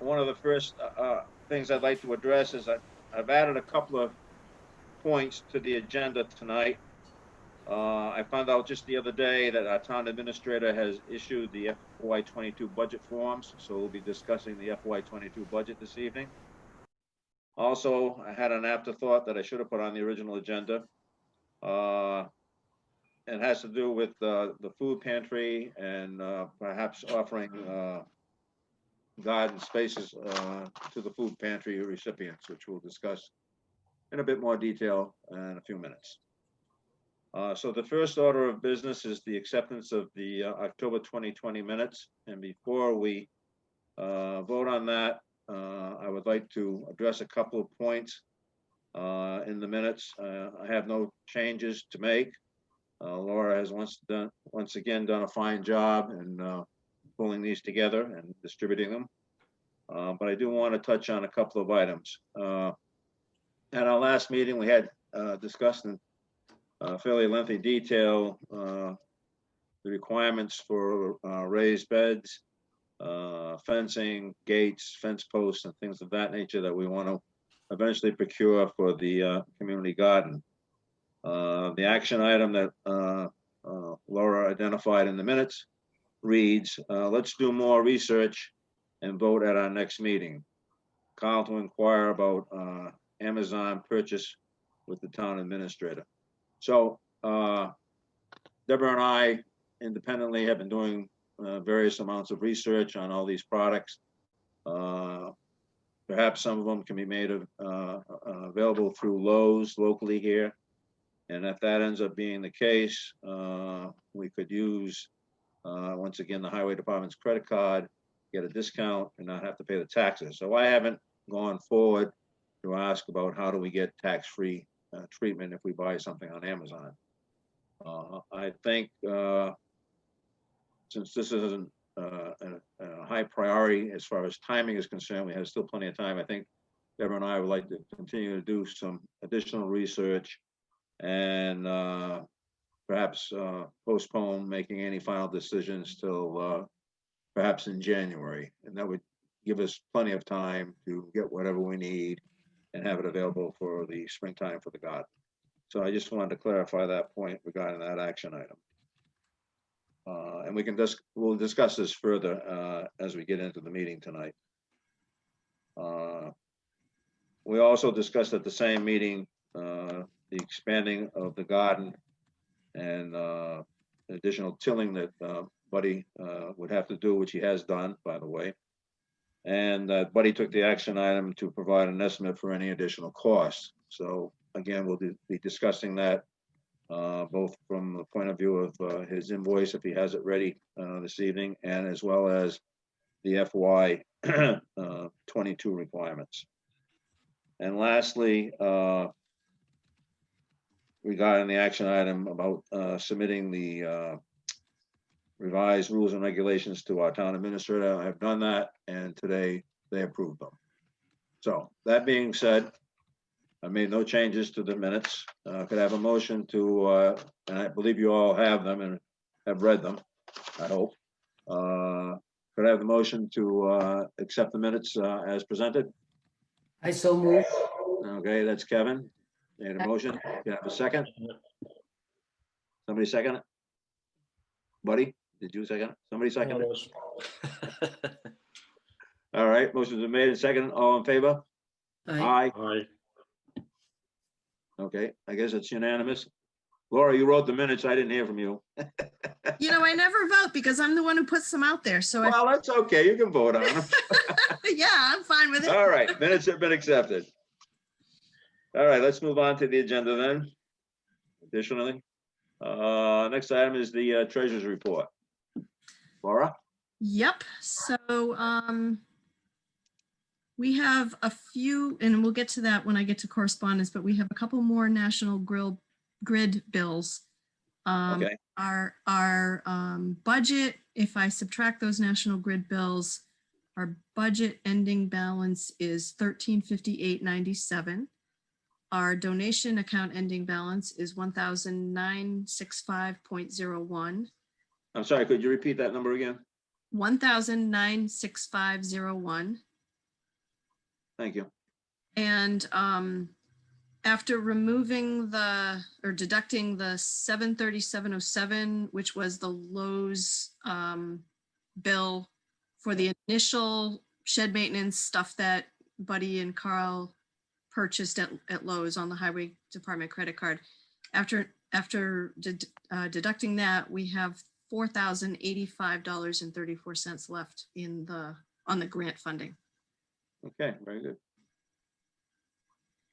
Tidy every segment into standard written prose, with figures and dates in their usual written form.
one of the first things I'd like to address is I've added a couple of points to the agenda tonight. I found out just the other day that our town administrator has issued the FY22 budget forms, so we'll be discussing the FY22 budget this evening. Also, I had an afterthought that I should have put on the original agenda. It has to do with the food pantry and perhaps offering garden spaces to the food pantry recipients, which we'll discuss in a bit more detail in a few minutes. So the first order of business is the acceptance of the October 2020 minutes. And before we vote on that, I would like to address a couple of points in the minutes. I have no changes to make. Laura has once again done a fine job in pulling these together and distributing them. But I do want to touch on a couple of items. At our last meeting, we had discussed in fairly lengthy detail the requirements for raised beds, fencing, gates, fence posts, and things of that nature that we want to eventually procure for the community garden. The action item that Laura identified in the minutes reads, let's do more research and vote at our next meeting. Call to inquire about Amazon purchase with the town administrator. So Deborah and I independently have been doing various amounts of research on all these products. Perhaps some of them can be made available through Lowe's locally here. And if that ends up being the case, we could use, once again, the highway department's credit card, get a discount and not have to pay the taxes. So I haven't gone forward to ask about how do we get tax-free treatment if we buy something on Amazon. I think since this isn't a high priority as far as timing is concerned, we have still plenty of time. I think Deborah and I would like to continue to do some additional research and perhaps postpone making any final decisions till perhaps in January. And that would give us plenty of time to get whatever we need and have it available for the springtime for the garden. So I just wanted to clarify that point regarding that action item. And we'll discuss this further as we get into the meeting tonight. We also discussed at the same meeting the expanding of the garden and additional tilling that Buddy would have to do, which he has done, by the way. And Buddy took the action item to provide an estimate for any additional costs. So again, we'll be discussing that both from the point of view of his invoice, if he has it ready this evening, and as well as the FY 22 requirements. And lastly, regarding the action item about submitting the revised rules and regulations to our town administrator, I have done that, and today they approved them. So that being said, I made no changes to the minutes. Could I have a motion to, and I believe you all have them and have read them, I hope. Could I have the motion to accept the minutes as presented? I so move. Okay, that's Kevin. Made a motion. Can I have a second? Somebody second it? Buddy, did you second it? Somebody second it? All right, motion's been made and seconded. All in favor? Aye. Aye. Okay, I guess it's unanimous. Laura, you wrote the minutes. I didn't hear from you. You know, I never vote because I'm the one who puts them out there. So Well, that's okay. You can vote on them. yeah, I'm fine with it. All right, minutes have been accepted. All right, let's move on to the agenda then. Additionally, next item is the treasurer's report. Laura? Yep. So we have a few, and we'll get to that when I get to correspondence, but we have a couple more national grid bills. Okay. Our budget, if I subtract those national grid bills, our budget ending balance is $1358.97. Our donation account ending balance is $1,965.01. I'm sorry, could you repeat that number again? $1,965.01. Thank you. And after removing or deducting the 73707, which was the Lowe's bill for the initial shed maintenance stuff that Buddy and Carl purchased at Lowe's on the Highway Department credit card. After deducting that, we have $4,085.34 left on the grant funding. Okay, very good.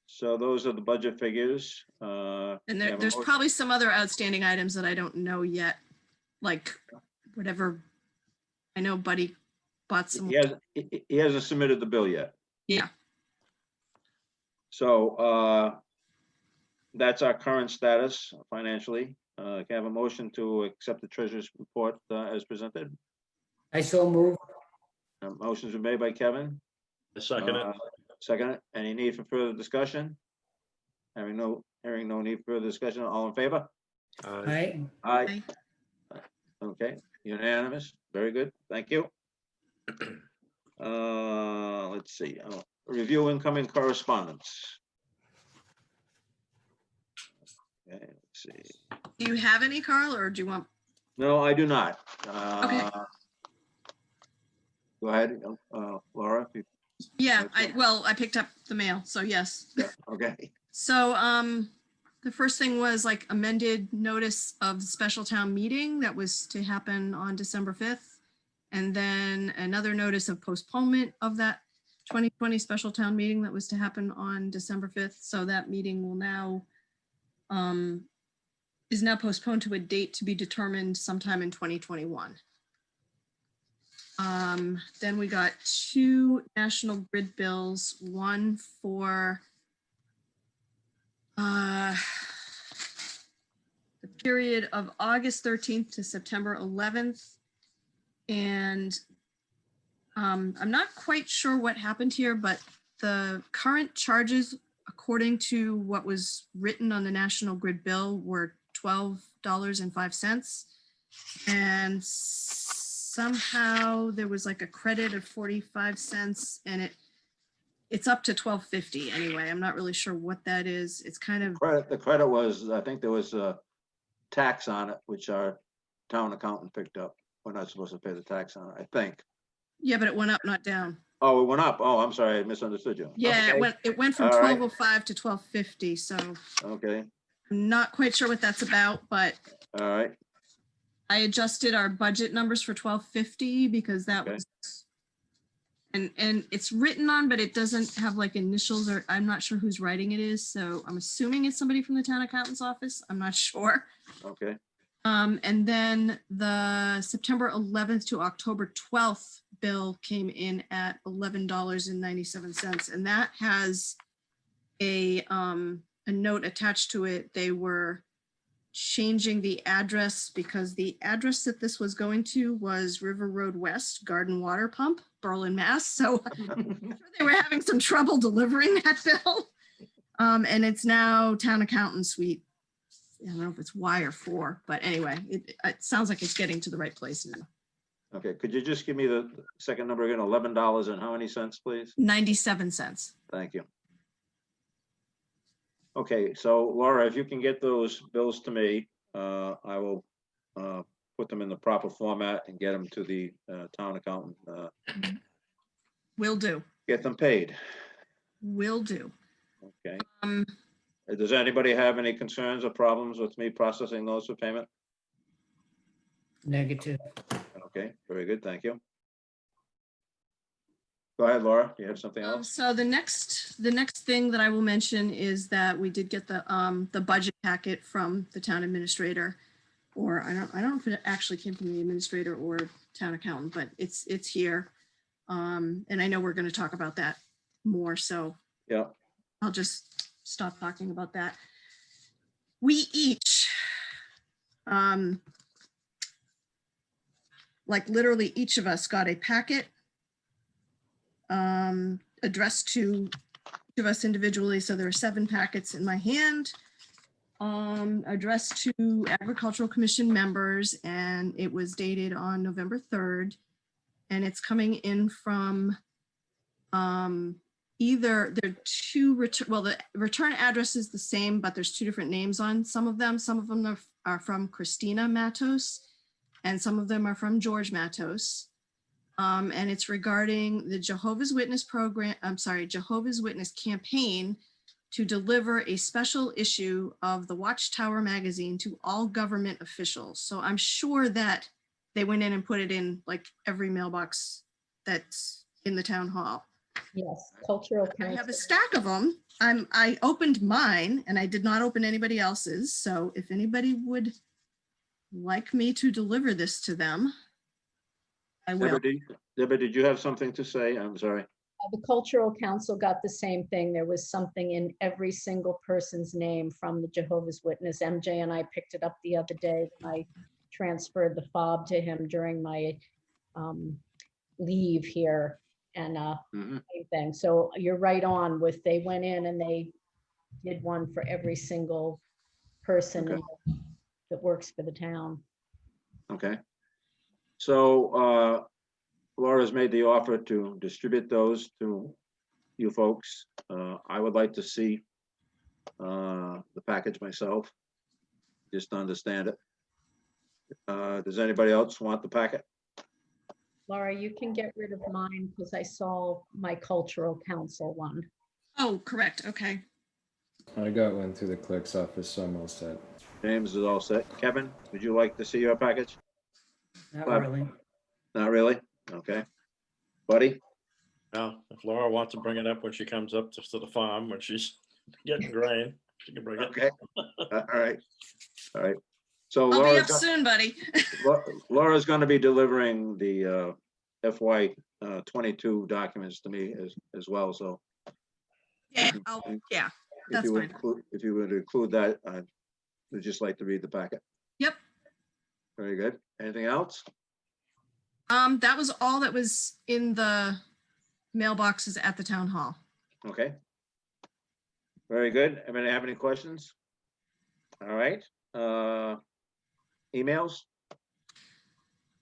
So those are the budget figures. And we have a there's motion- probably some other outstanding items that I don't know yet, like whatever. I know Buddy bought some. He hasn't submitted the bill yet. Yeah. So that's our current status financially. Can I have a motion to accept the treasurer's report as presented? I so move. Motions are made by Kevin. I second it. Second it. Any need for further discussion? Hearing no need for further discussion. All in favor? Aye. Aye. Aye. Okay, unanimous. Very good. Thank you. Let's see. Review incoming correspondence. Okay, let's see. Do you have any, Carl, or do you want? No, I do not. Okay. Go ahead, Laura. if you- Yeah, I picked up the mail, so yes. Okay, So the first thing was like amended notice of special town meeting that was to happen on December 5th. And then another notice of postponement of that 2020 special town meeting that was to happen on December 5th. So that meeting will now is now postponed to a date to be determined sometime in 2021. Then we got 2 national grid bills, one for the period of August 13th to September 11th. And I'm not quite sure what happened here, but the current charges, according to what was written on the national grid bill, were $12.05. And somehow there was like a credit of 45 cents and it's up to $12.50 anyway. I'm not really sure what that is. It's kind of, the credit was, I think there was a tax on it, which our town accountant picked up. We're not supposed to pay the tax on it, I think. yeah, but it went up, not down. Oh, it went up. Oh, I'm sorry, I misunderstood you. Yeah, Okay, it went from All right. 12.05 to 12.50. So Okay, I'm not quite sure what that's about, but all right, I adjusted our budget numbers for 12.50 because that Okay. was, and it's written on, but it doesn't have like initials, or I'm not sure whose writing it is. So I'm assuming it's somebody from the town accountant's office. I'm not sure. okay, And then the September 11th to October 12th bill came in at $11.97. And that has a note attached to it. They were changing the address because the address that this was going to was River Road West, Garden Water Pump, Berlin, Mass. So they were having some trouble delivering that bill. And it's now Town Accountant Suite. I don't know if it's Y or 4, but anyway, it sounds like it's getting to the right place now. okay. Could you just give me the second number again? $11 and how many cents, please? 97 cents. Thank you. Okay, so Laura, if you can get those bills to me, I will put them in the proper format and get them to the town accountant. Will do. Get them paid. Will do. Okay. Does anybody have any concerns or problems with me processing those for payment? Negative. Okay, very good. Thank you. Go ahead, Laura. Do you have something else? So the next thing that I will mention is that we did get the budget packet from the town administrator, or I don't know if it actually came from the administrator or town accountant, but it's here. And I know we're going to talk about that more, so Yeah, I'll just stop talking about that. We each, like literally each of us got a packet addressed to each of us individually. So there are 7 packets in my hand, addressed to Agricultural Commission members, and it was dated on November 3rd. And it's coming in from either there are two return, well, the return address is the same, but there's two different names on some of them. Some of them are from Christina Matos, and some of them are from George Matos. And it's regarding the Jehovah's Witness program, Jehovah's Witness campaign to deliver a special issue of the Watchtower magazine to all government officials. So I'm sure that they went in and put it in like every mailbox that's in the town hall. Yes, cultural I have council. a stack of them. I opened mine and I did not open anybody else's. So if anybody would like me to deliver this to them, I will. Deborah, did you have something to say? I'm sorry. The cultural council got the same thing. There was something in every single person's name from the Jehovah's Witness. MJ and I picked it up the other day. I transferred the fob to him during my leave here and same thing. So you're right on with, they went in and they did one for every single person Okay. that works for the town. Okay. So Laura's made the offer to distribute those to you folks. I would like to see the package myself, just to understand it. Does anybody else want the packet? Laura, you can get rid of mine because I saw my cultural council one. Oh, correct. Okay. I got one through the clerk's office, so I'm all set. James is all set. Kevin, would you like to see your package? Not Bob. really. Not really? Okay. Buddy? Now, if Laura wants to bring it up when she comes up to the farm, when she's getting grain, she can bring it. Okay. All right. All right. So I'll be Laura's up soon, buddy. Laura's going to be delivering the FY 22 documents to me as well. So Yeah, if that's you would fine. if you would include that, I would just like to read the packet. Yep. Very good. Anything else? That was all that was in the mailboxes at the town hall. Okay. Very good. Anybody have any questions? All right. Emails?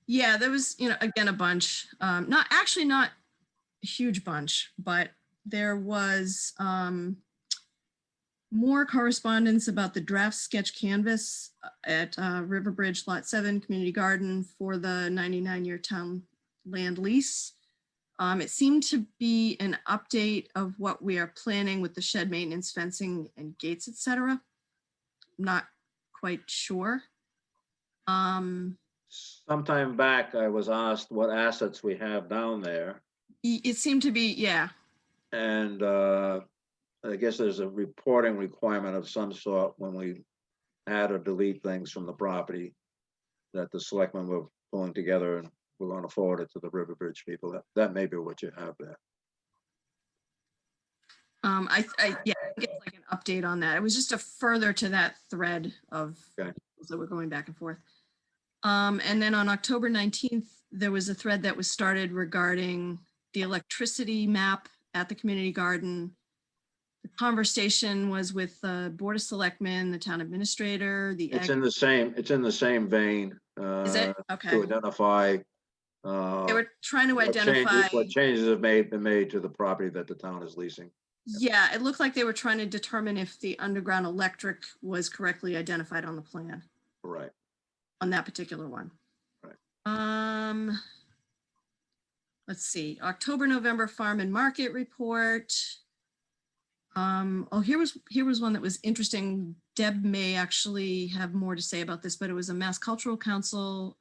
Yeah, there was, again, a bunch, not a huge bunch, but there was more correspondence about the draft sketch canvas at River Bridge Lot 7 Community Garden for the 99-year town land lease. It seemed to be an update of what we are planning with the shed maintenance, fencing, and gates, etc. Not quite sure. Sometime back, I was asked what assets we have down there. It seemed to be, yeah. And I guess there's a reporting requirement of some sort when we add or delete things from the property that the selectmen were pulling together, and we're going to forward it to the River Bridge people. That may be what you have there. I think it's like an update on that. It was just a further to that thread of Okay. that we're going back and forth. And then on October 19th, there was a thread that was started regarding the electricity map at the community garden. The conversation was with the Board of Selectmen, the town administrator, It's in the same vein. Is it? Okay. To identify. They were trying to identify. What changes have been made to the property that the town is leasing. Yeah, it looked like they were trying to determine if the underground electric was correctly identified on the plan. Right. On that particular one. Right. Let's see, October, November farm and market report. Oh, here was one that was interesting. Deb may actually have more to say about this, but it was a Mass Cultural Council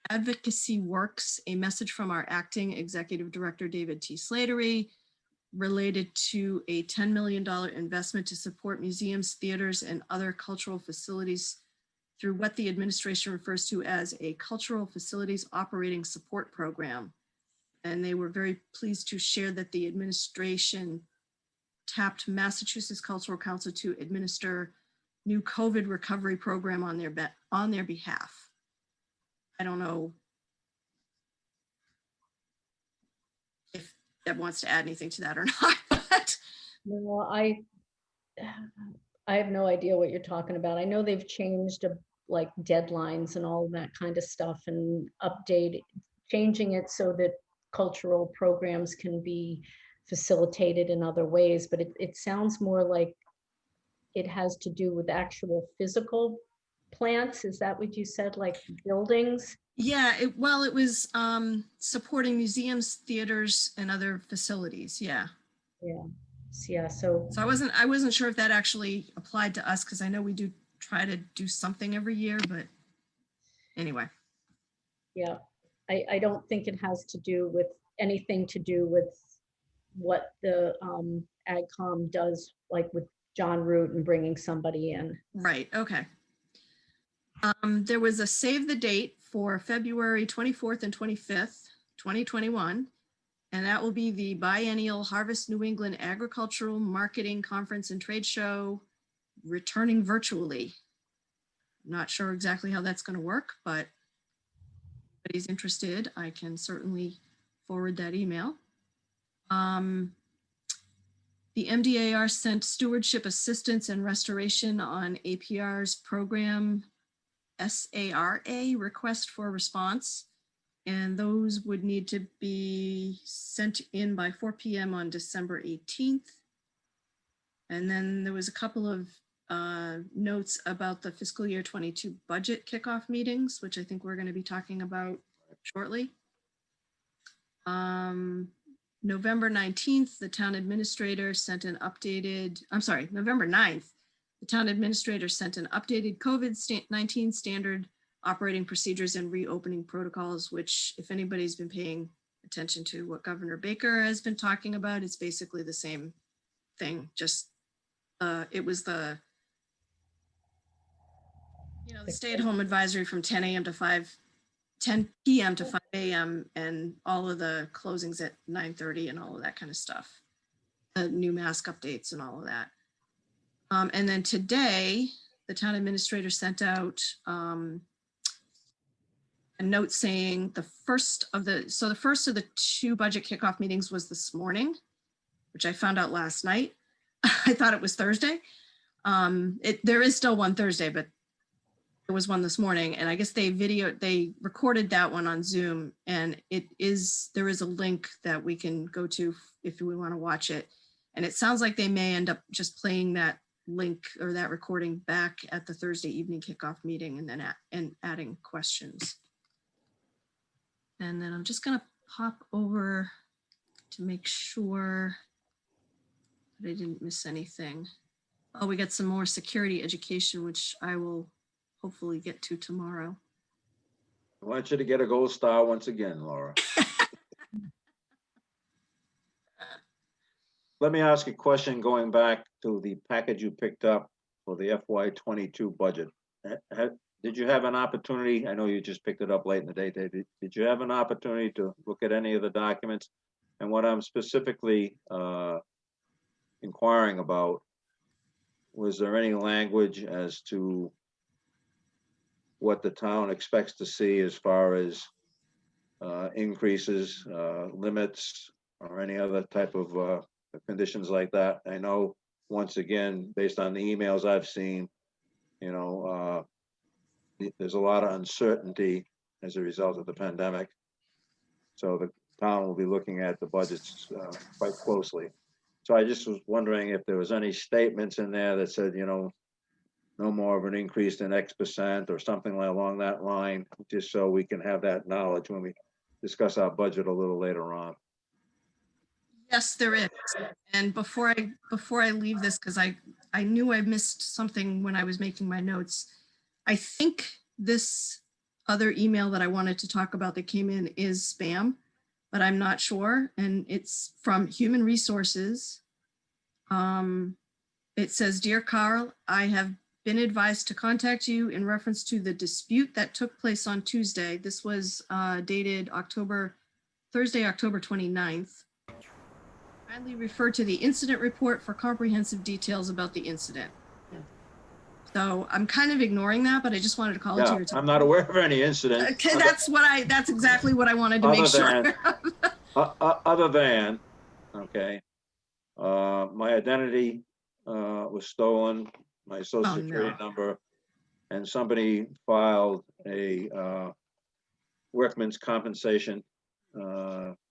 advocacy works, a message from our acting executive director, David T. Slattery, related to a $10 million investment to support museums, theaters, and other cultural facilities through what the administration refers to as a cultural facilities operating support program. And they were very pleased to share that the administration tapped Massachusetts Cultural Council to administer new COVID recovery program on their behalf. I don't know if Deb wants to add anything to that or not, but No, I have no idea what you're talking about. I know they've changed like deadlines and all that kind of stuff and changing it so that cultural programs can be facilitate it in other ways, but it sounds more like it has to do with actual physical plants. Is that what you said, like buildings? Yeah, well, it was supporting museums, theaters, and other facilities. Yeah. Yeah, yeah, so, So I wasn't sure if that actually applied to us, because I know we do try to do something every year, but anyway. yeah, I don't think it has to do with anything to do with what the AgCom does, like with John Root and bringing somebody in. Right, okay. There was a save the date for February 24th and 25th, 2021. And that will be the biennial Harvest New England Agricultural Marketing Conference and Trade Show, returning virtually. I'm not sure exactly how that's going to work, but if anybody's interested, I can certainly forward that email. The MDAR sent stewardship assistance and restoration on APR's program SARA request for response. And those would need to be sent in by 4 p.m. on December 18th. And then there was a couple of notes about the fiscal year 22 budget kickoff meetings, which I think we're going to be talking about shortly. November 19th, the town administrator sent an updated, November 9th, the town administrator sent an updated COVID-19 standard operating procedures and reopening protocols, which if anybody's been paying attention to what Governor Baker has been talking about, it's basically the same thing. Just it was the stay-at-home advisory from 10 p.m. to 5 a.m. and all of the closings at 9:30 and all of that kind of stuff. The new mask updates and all of that. And then today, the town administrator sent out a note saying the first of the two budget kickoff meetings was this morning, which I found out last night. I thought it was Thursday. There is still one Thursday, but there was one this morning, and I guess they recorded that one on Zoom, and there is a link that we can go to if we want to watch it. And it sounds like they may end up just playing that link or that recording back at the Thursday evening kickoff meeting and then adding questions. And then I'm just going to pop over to make sure that I didn't miss anything. Oh, we got some more security education, which I will hopefully get to tomorrow. I want you to get a gold star once again, Laura. Let me ask a question going back to the package you picked up for the FY22 budget. Did you have an opportunity? I know you just picked it up late in the day. Did you have an opportunity to look at any of the documents? And what I'm specifically inquiring about, was there any language as to what the town expects to see as far as increases, limits, or any other type of conditions like that? I know, once again, based on the emails I've seen, there's a lot of uncertainty as a result of the pandemic. So the town will be looking at the budgets quite closely. So I just was wondering if there was any statements in there that said, no more of an increase than X% or something along that line, just so we can have that knowledge when we discuss our budget a little later on. Yes, there is. And before I leave this, because I knew I missed something when I was making my notes, I think this other email that I wanted to talk about that came in is spam, but I'm not sure. And it's from Human Resources. It says, "Dear Carl, I have been advised to contact you in reference to the dispute that took place on Tuesday." This was dated Thursday, October 29th. Kindly refer to the incident report for comprehensive details about the incident. So I'm kind of ignoring that, but I just wanted to call it to your attention. I'm not aware of any incident. Okay, that's exactly what I wanted to make sure. Other than, okay, my identity was stolen, my social security number, and somebody filed a workman's compensation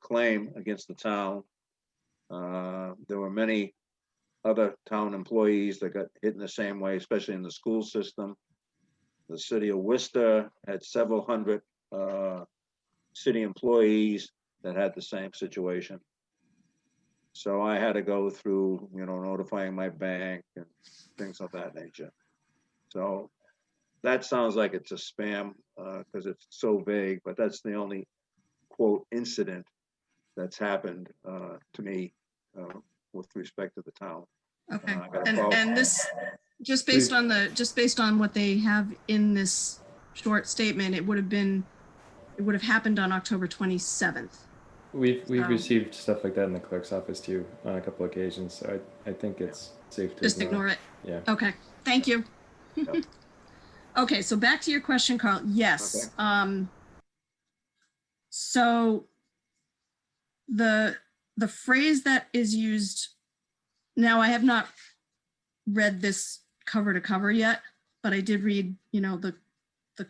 claim against the town. There were many other town employees that got hit in the same way, especially in the school system. The city of Worcester had several hundred city employees that had the same situation. So I had to go through, notifying my bank and things of that nature. So that sounds like it's a spam because it's so vague, but that's the only quote incident that's happened to me with respect to the town. Okay, I got a call. and this, just based on what they have in this short statement, it would have happened on October 27th. We've So- received stuff like that in the clerk's office too on a couple occasions, so I think it's safe to Just ignore it. Yeah. Okay, thank you. Yep. Okay, so back to your question, Carl. Yes. So the phrase that is used, now I have not read this cover to cover yet, but I did read, the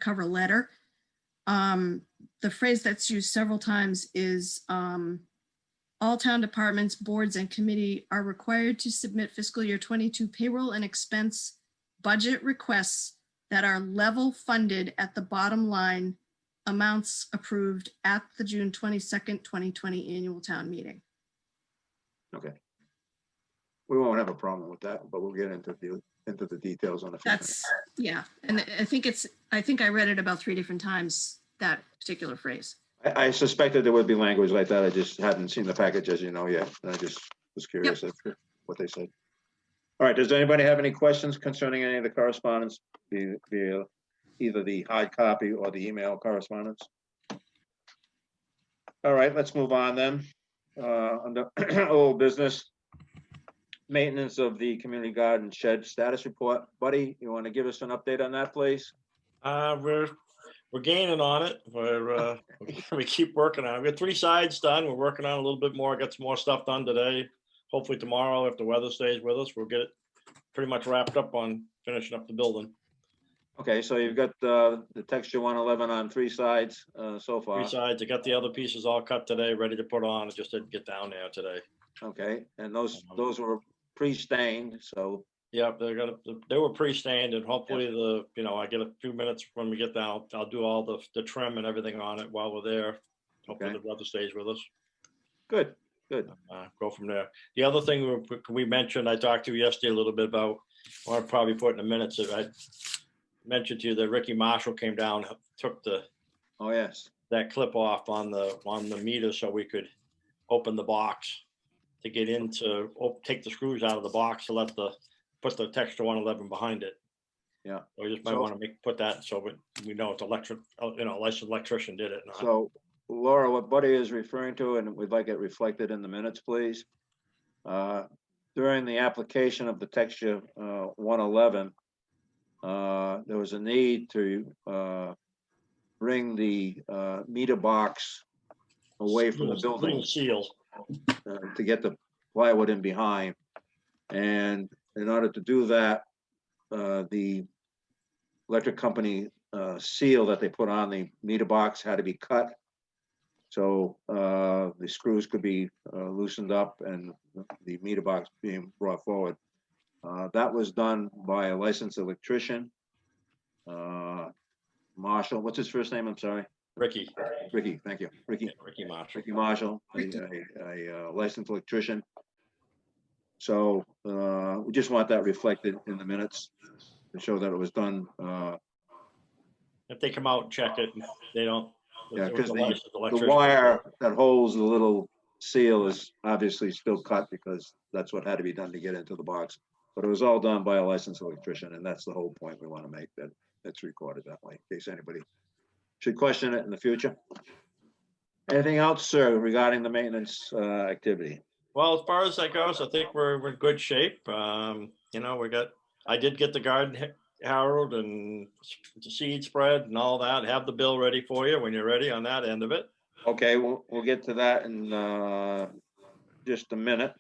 cover letter. The phrase that's used several times is all town departments, boards, and committee are required to submit fiscal year 22 payroll and expense budget requests that are level funded at the bottom line, amounts approved at the June 22nd, 2020 annual town meeting. Okay. We won't have a problem with that, but we'll get into the details on a few minutes. That's, yeah. And I think I read it about 3 different times, that particular phrase. I suspected there would be language like that. I just hadn't seen the package, as you know, yet. I just was curious as to what they said. All right, does anybody have any questions concerning any of the correspondence, via either the hard copy or the email correspondence? All right, let's move on then. Under old business, maintenance of the community garden shed status report. Buddy, you want to give us an update on that, please? We're gaining on it. We keep working on it. We got 3 sides done. We're working on a little bit more. Got some more stuff done today. Hopefully tomorrow, if the weather stays with us, we'll get it pretty much wrapped up on finishing up the building. Okay, so you've got the texture 111 on 3 sides so far. 3 sides. I got the other pieces all cut today, ready to put on. It just didn't get down there today. Okay, and those were pre-stained, so. Yeah, they were pre-stained, and hopefully I get a few minutes when we get down. I'll do all the trim and everything on it while we're there. Hopefully Okay. the weather stays with us. Good. Go from there. The other thing we mentioned, I talked to you yesterday a little bit about, or I'll probably put in the minutes, if I mentioned to you that Ricky Marshall came down, took Oh, yes. that clip off on the meter so we could open the box to get into, take the screws out of the box to put the texture 111 behind it. Yeah. So we just might want to put that so we know it's licensed electrician did it. So Laura, what Buddy is referring to, and we'd like it reflected in the minutes, please. During the application of the texture 111, there was a need to bring the meter box away from the building Little seal. to get the plywood in behind. And in order to do that, the electric company seal that they put on the meter box had to be cut. So the screws could be loosened up and the meter box being brought forward. That was done by a licensed electrician. Marshall, what's his first name? I'm sorry. Ricky, Thank you. Ricky Marshall. Ricky Marshall, a licensed electrician. So we just want that reflected in the minutes to show that it was done. If they come out and check it, and they don't. Yeah, because the electrician. wire that holds the little seal is obviously still cut because that's what had to be done to get into the box. But it was all done by a licensed electrician, and that's the whole point we want to make, that it's recorded that way, in case anybody should question it in the future. Anything else, sir, regarding the maintenance activity? Well, as far as that goes, I think we're in good shape. I did get the garden harrowed and the seed spread and all that. Have the bill ready for you when you're ready on that end of it. Okay, we'll get to that in just a minute.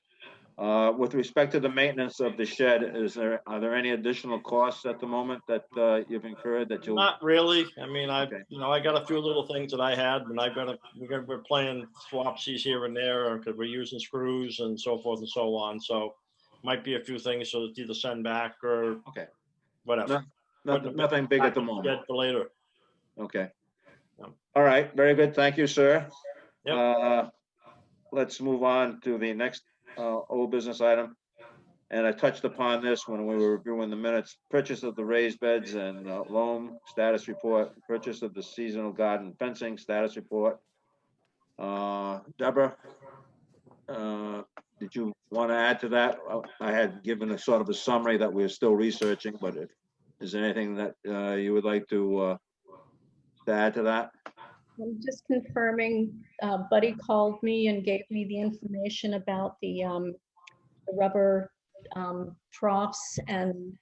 With respect to the maintenance of the shed, are there any additional costs at the moment that you've incurred that you'll? Not really. I mean, Okay. I got a few little things that I had, and we're playing swapsies here and there because we're using screws and so forth and so on. So might be a few things so it's either send back or Okay. whatever. Nothing big at the moment. Get for later. Okay. Yeah. All right, very good. Thank you, sir. Yep. Let's move on to the next old business item. And I touched upon this when we were reviewing the minutes. Purchase of the raised beds and loam status report, purchase of the seasonal garden fencing status report. Deborah, did you want to add to that? I had given a sort of a summary that we're still researching, but is there anything that you would like to add to that? I'm just confirming, Buddy called me and gave me the information about the rubber troughs, and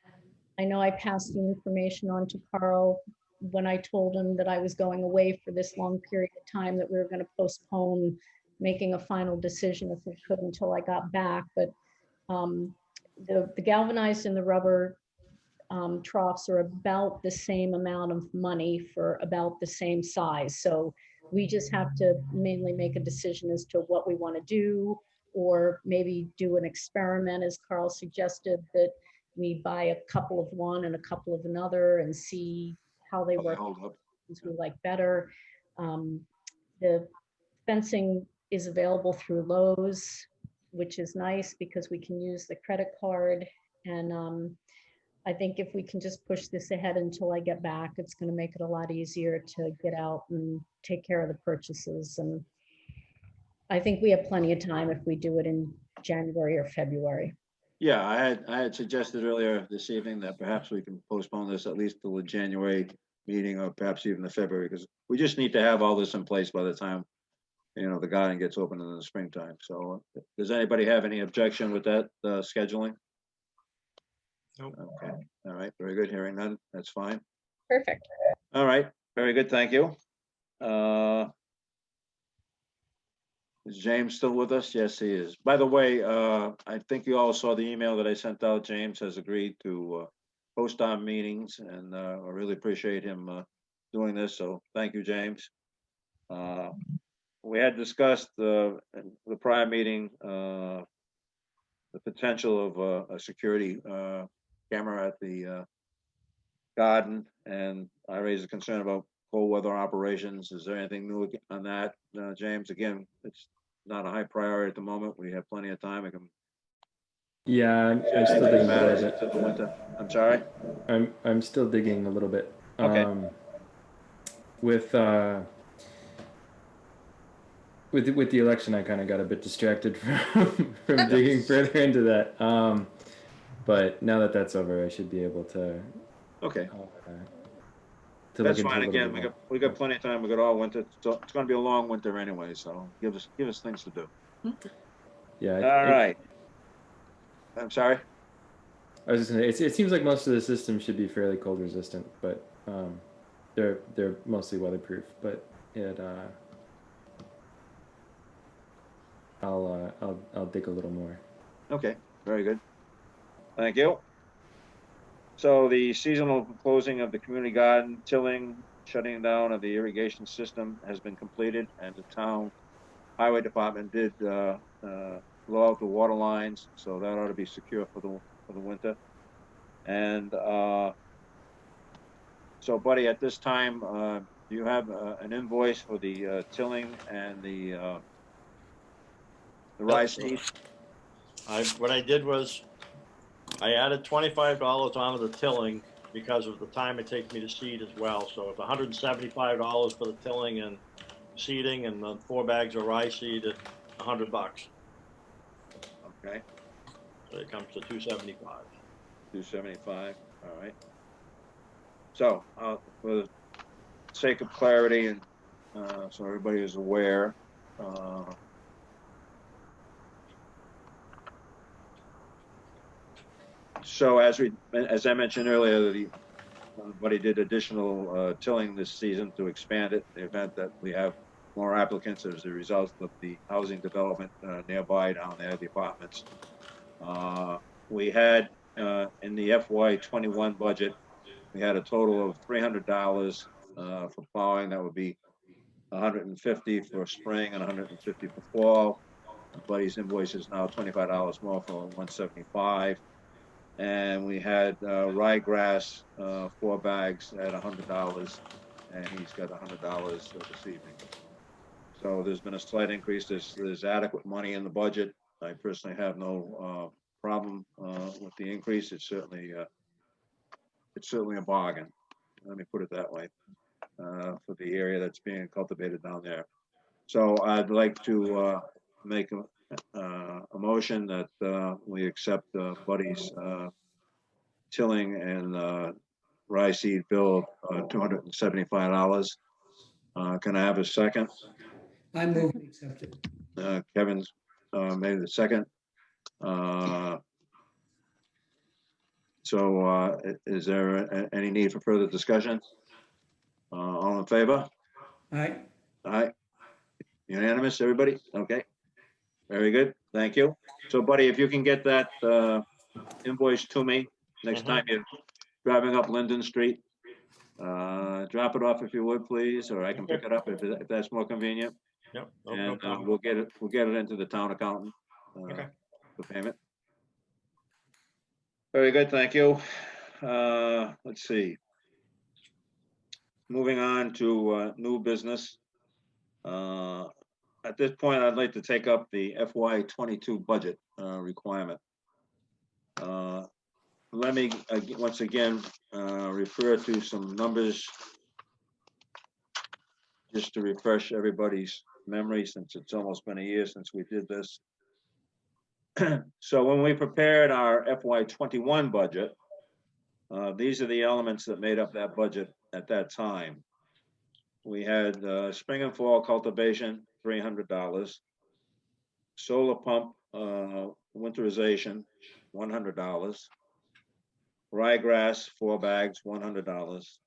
I know I passed the information on to Carl when I told him that I was going away for this long period of time, that we were going to postpone making a final decision if we could until I got back. But the galvanized and the rubber troughs are about the same amount of money for about the same size. So we just have to mainly make a decision as to what we want to do, or maybe do an experiment, as Carl suggested, that we buy a couple of one and a couple of another and see how they work, Hold up. ones we like better. The fencing is available through Lowe's, which is nice because we can use the credit card. And I think if we can just push this ahead until I get back, it's going to make it a lot easier to get out and take care of the purchases. And I think we have plenty of time if we do it in January or February. Yeah, I had suggested earlier this evening that perhaps we can postpone this at least till the January meeting, or perhaps even the February, because we just need to have all this in place by the time, the garden gets open in the springtime. So does anybody have any objection with that scheduling? Nope. Okay, all right, very good. Hearing none, that's fine. Perfect. All right, very good, thank you. Is James still with us? Yes, he is. By the way, I think you all saw the email that I sent out. James has agreed to host our meetings, and I really appreciate him doing this, so thank you, James. We had discussed in the prior meeting the potential of a security camera at the garden, and I raised a concern about cold weather operations. Is there anything new on that, James? Again, it's not a high priority at the moment. We have plenty of time. Yeah, I'm still Anything digging a matters little bit. to the winter. I'm sorry. I'm still digging a little bit. Okay. With the election, I kind of got a bit distracted from digging further into that. But now that that's over, I should be able to. Okay. To That's look into fine. a little Again, bit more. we got plenty of time. We got all winter. So it's going to be a long winter anyway. So give us things to do. Yeah. All right. I'm sorry. I was just gonna say, it seems like most of the systems should be fairly cold resistant, but they're mostly weatherproof. But I'll dig a little more. Okay. Very good. Thank you. So the seasonal closing of the community garden, tilling, shutting down of the irrigation system has been completed, and the town highway department did blow out the water lines, so that ought to be secure for the winter. And so, Buddy, at this time, do you have an invoice for the tilling and the rice seed? What I did was I added $25 onto the tilling because of the time it takes me to seed as well. So it's $175 for the tilling and seeding, and the 4 bags of rye seed at $100. Okay, So it comes to $275. $275. All right. So, for the sake of clarity and so everybody is aware, so as I mentioned earlier, Buddy did additional tilling this season to expand it in the event that we have more applicants as a result of the housing development nearby down there, the apartments. We had, in the FY 21 budget, we had a total of $300 for plowing. That would be 150 for spring and 150 for fall. Buddy's invoice is now $25 more for 175. And we had ryegrass, 4 bags at $100, and he's got $100 this evening. So there's been a slight increase. There's adequate money in the budget. I personally have no problem with the increase. It's certainly a bargain. Let me put it that way, for the area that's being cultivated down there. So I'd like to make a motion that we accept Buddy's tilling and rye seed bill, $275. Can I have a second? I move we accept it. Kevin's made the second. So is there any need for further discussion? All in favor? All right, All right. Unanimous, everybody? Okay. Very good. Thank you. So Buddy, if you can get that invoice to me next time you're driving up Linden Street, drop it off if you would, please, or I can pick it up if that's more convenient. Yep. No And problem. we'll get it into the town accountant Okay. for payment. Very good, thank you. Let's see. Moving on to new business. At this point, I'd like to take up the FY 22 budget requirement. Let me once again refer to some numbers just to refresh everybody's memory, since it's almost been a year since we did this. So when we prepared our FY 21 budget, these are the elements that made up that budget at that time. We had spring and fall cultivation, $300. Solar pump winterization, $100. Ryegrass, 4 bags, $100.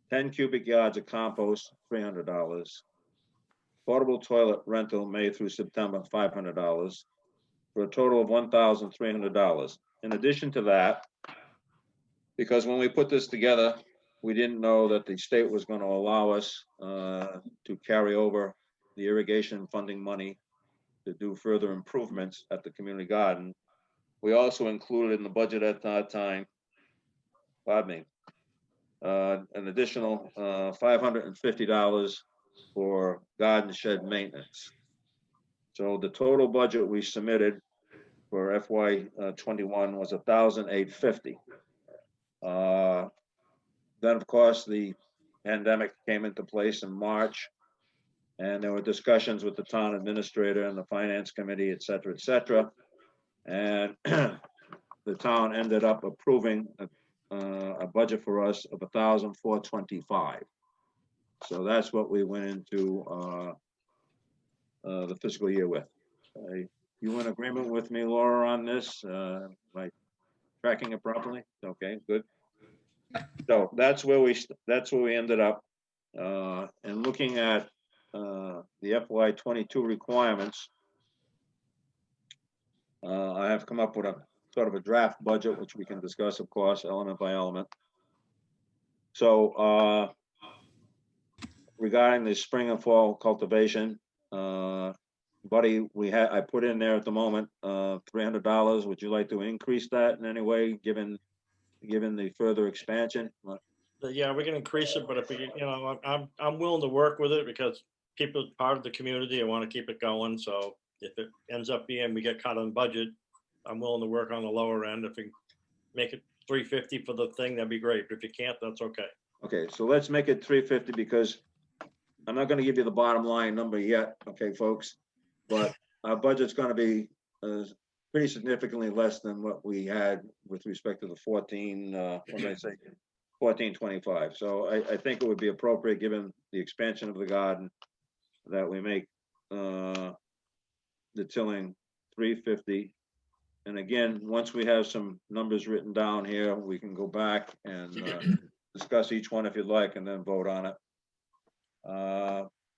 10 cubic yards of compost, $300. Portable toilet rental May through September, $500, for a total of $1,300. In addition to that, because when we put this together, we didn't know that the state was going to allow us to carry over the irrigation funding money to do further improvements at the community garden. We also included in the budget at that time, pardon me, an additional $550 for garden shed maintenance. So the total budget we submitted for FY 21 was $1,850. Then of course the pandemic came into place in March, and there were discussions with the town administrator and the finance committee, et cetera, and the town ended up approving a budget for us of $1,425. So that's what we went into the fiscal year with. You in agreement with me, Laura, on this? Am I tracking it properly? Okay, good. So that's where we ended up. And looking at the FY 22 requirements, I have come up with a sort of a draft budget, which we can discuss, of course, element by element. So regarding the spring and fall cultivation, Buddy, I put in there at the moment $300. Would you like to increase that in any way, given the further expansion? Yeah, we can increase it, but if we, I'm willing to work with it because people are part of the community. I want to keep it going. So if it ends up being we get cut on budget, I'm willing to work on the lower end. If we make it 350 for the thing, that'd be great. But if you can't, that's okay. Okay, so let's make it 350, because I'm not going to give you the bottom line number yet, okay, folks? But our budget's going to be pretty significantly less than what we had with respect to the 1425. So I think it would be appropriate, given the expansion of the garden, that we make the tilling 350. And again, once we have some numbers written down here, we can go back and discuss each one if you'd like, and then vote on it.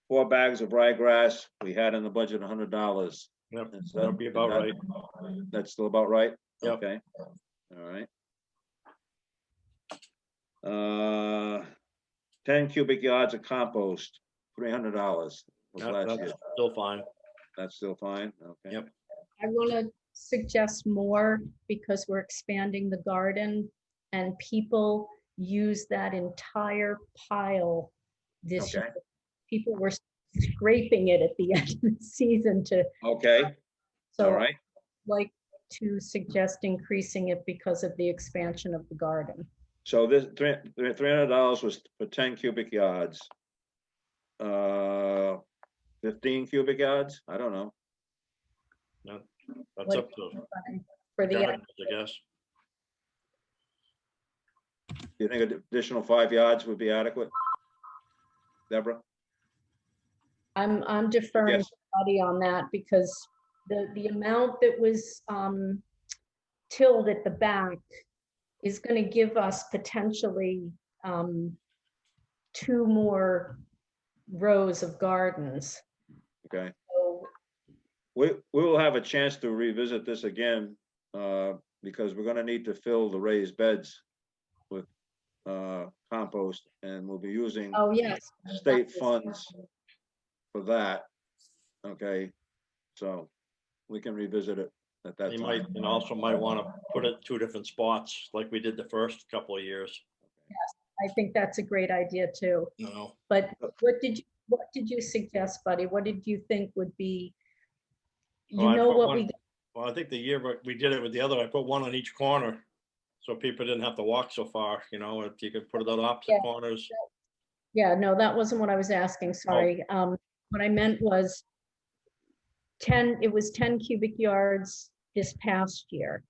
4 bags of ryegrass, we had in the budget $100. Yep, Is that'll be about right. That's still about right? Yep. Okay, all right. 10 cubic yards of compost, $300 was Yep, last that's year. still fine. That's still fine, okay. Yep. I want to suggest more because we're expanding the garden and people use that entire pile this Okay. year. People were scraping it at the end of the season to, Okay, all so I'd right. like to suggest increasing it because of the expansion of the garden. So this $300 was for 10 cubic yards. 15 cubic yards? I don't know. That's What up to For the, gardens, I guess. Do you think an additional 5 yards would be adequate? Deborah? I'm deferring Yes. to Buddy on that because the amount that was tilled at the back is going to give us potentially 2 more rows of gardens. Okay. So We will have a chance to revisit this again, because we're gonna need to fill the raised beds with compost, and we'll be using oh, yes. state funds for that. Okay, so we can revisit it at that You might, time. and also might want to put it 2 different spots like we did the first couple of years, I think that's a great idea too. you know. But what did you suggest, Buddy? What did you think would be, Well, I know put what one- we, Well, I think the year we did it with the other, I put one on each corner. So people didn't have to walk so far, you know, if you could put it on opposite Yeah. corners. yeah, no, that wasn't what I was asking, sorry. What I meant was 10, it was 10 cubic yards this past year,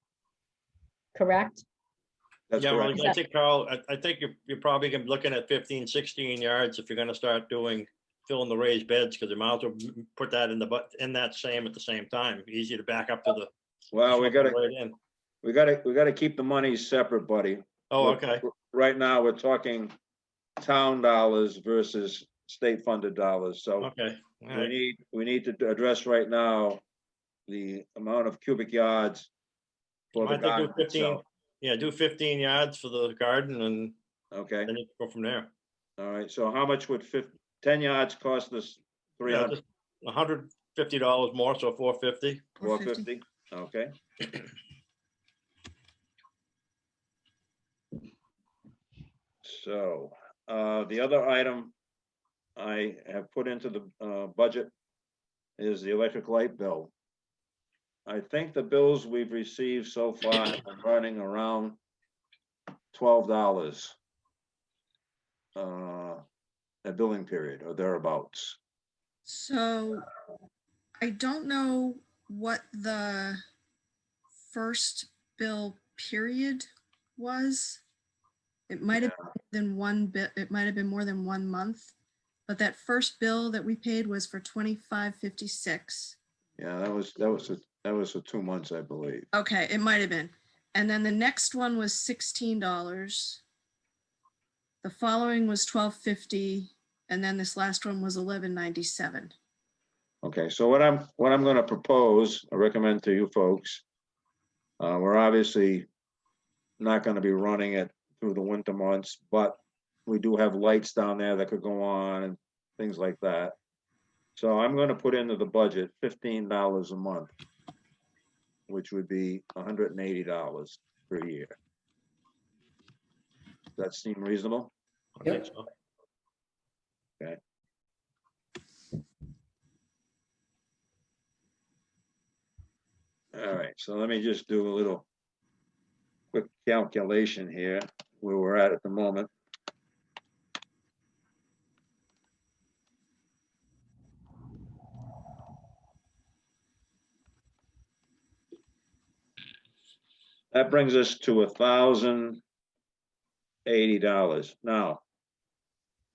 correct? That's Yeah, well, correct. I think, Carl, I think you're probably gonna be looking at 15, 16 yards if you're gonna start filling the raised beds, because you might as well put that in that same at the same time. Easy to back up to the. Well, we gotta, right in. we gotta keep the monies separate, buddy. Oh, Look, okay. Right now, we're talking town dollars versus state funded dollars, so Okay. All right. we need to address right now the amount of cubic yards for the I think do garden 15, itself. yeah, do 15 yards for the garden and Okay, then you can go from there. all right, so how much would 10 yards cost us? Yeah, 300, just $150 more, so 450. 450, okay. So, the other item I have put into the budget is the electric light bill. I think the bills we've received so far have been running around $12 a billing period or thereabouts. So I don't know what the first bill period was. It might have been one bit, it might have been more than 1 month, but that first bill that we paid was for 25.56. Yeah, that was for 2 months, I believe. Okay, it might have been. And then the next one was $16. The following was $12.50, and then this last one was $11.97. Okay, so what I'm gonna propose, I recommend to you folks, we're obviously not gonna be running it through the winter months, but we do have lights down there that could go on and things like that. So I'm gonna put into the budget $15 a month, which would be $180 per year. Does that seem reasonable? I think so. All right, so let me just do a little quick calculation here, where we're at the moment. That brings us to $1,080. Now,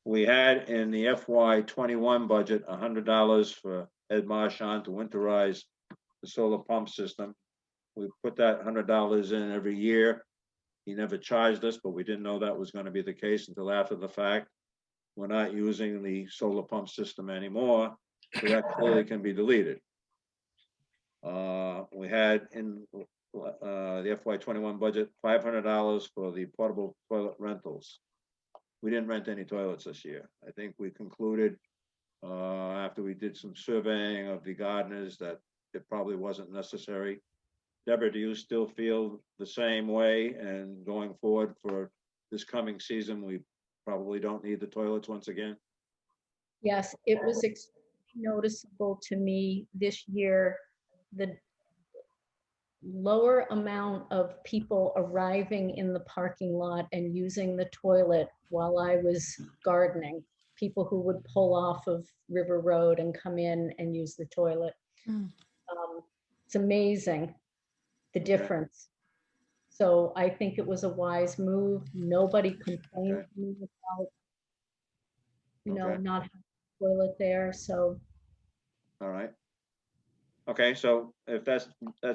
we had in the FY 21 budget, $100 for Ed Marchand to winterize the solar pump system. We put that $100 in every year. He never charged us, but we didn't know that was gonna be the case until after the fact. We're not using the solar pump system anymore, so that clearly can be deleted. We had in the FY21 budget, $500 for the portable toilet rentals. We didn't rent any toilets this year. I think we concluded, after we did some surveying of the gardeners, that it probably wasn't necessary. Deborah, do you still feel the same way? And going forward for this coming season, we probably don't need the toilets once again? Yes, it was extremely noticeable to me this year, the lower amount of people arriving in the parking lot and using the toilet while I was gardening. People who would pull off of River Road and come in and use the toilet. Mm. It's amazing, the difference. So I think it was a wise move. Nobody complained to me about, Okay. not having a toilet there, so. All right. Okay, so if that's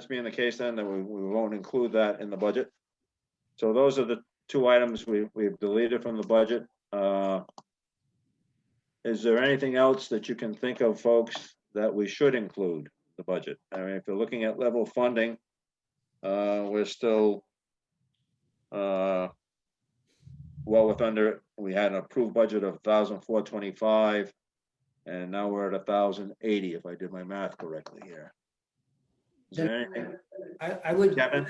being the case, then we won't include that in the budget. So those are the two items we've deleted from the budget. Is there anything else that you can think of, folks, that we should include in the budget? I mean, if you're looking at level funding, we're still well we had an approved budget of 1,425. And now we're at 1,080, if I did my math correctly here. Is there anything, I would, Kevin?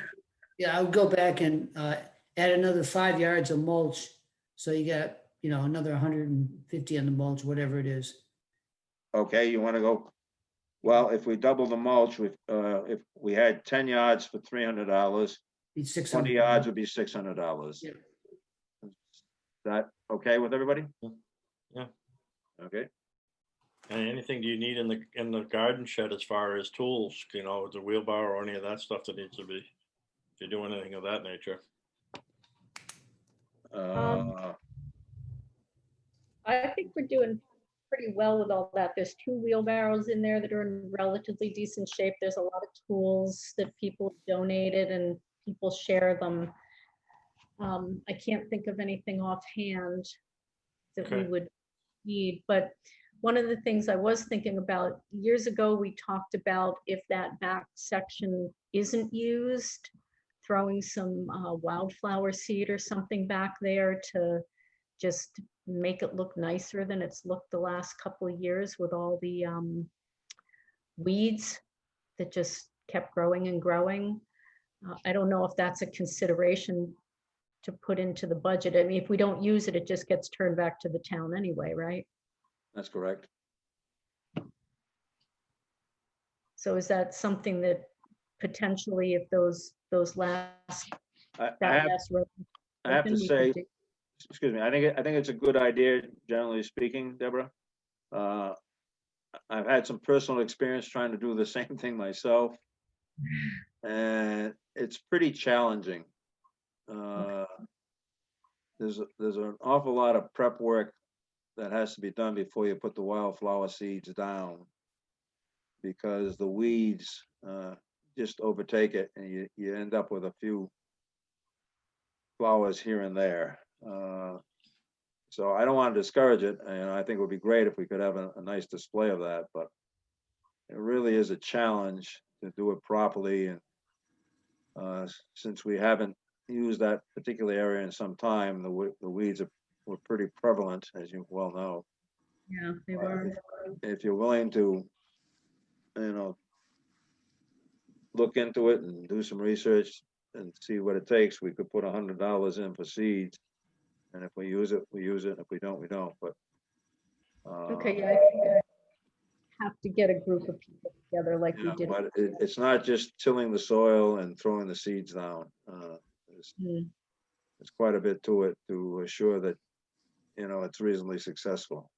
yeah, I would go back and add another 5 yards of mulch. So you got, another 150 on the mulch, whatever it is. Okay, you want to go? Well, if we double the mulch, if we had 10 yards for $300, Be 20 600. yards would be $600. Yeah. Is that okay with everybody? Yeah. Okay. And anything do you need in the garden shed as far as tools, the wheelbarrow or any of that stuff that needs to be, if you're doing anything of that nature? I think we're doing pretty well with all that. There's 2 wheelbarrows in there that are in relatively decent shape. There's a lot of tools that people donated and people share them. I can't think of anything offhand that we Okay. would need, but one of the things I was thinking about, years ago, we talked about if that back section isn't used, throwing some wildflower seed or something back there to just make it look nicer than it's looked the last couple of years with all the weeds that just kept growing and growing. I don't know if that's a consideration to put into the budget. I mean, if we don't use it, it just gets turned back to the town anyway, right? That's correct. So is that something that potentially, if those last, I that have, last row I have to open, we say, could do? excuse me, I think it's a good idea, generally speaking, Deborah. I've had some personal experience trying to do the same thing myself, and it's pretty challenging. There's an awful lot of prep work that has to be done before you put the wildflower seeds down, because the weeds just overtake it, and you end up with a few flowers here and there. So I don't want to discourage it, and I think it would be great if we could have a nice display of that, but it really is a challenge to do it properly. And since we haven't used that particular area in some time, the weeds were pretty prevalent, as you well know. Yeah, they were. If you're willing to, look into it and do some research and see what it takes, we could put $100 in for seeds. And if we use it, we use it. If we don't, we don't. But Okay, yeah, I think I have to get a group of people together like we yeah, did. but it's not just tilling the soil and throwing the seeds down. Hmm. There's quite a bit to it to assure that, it's reasonably successful.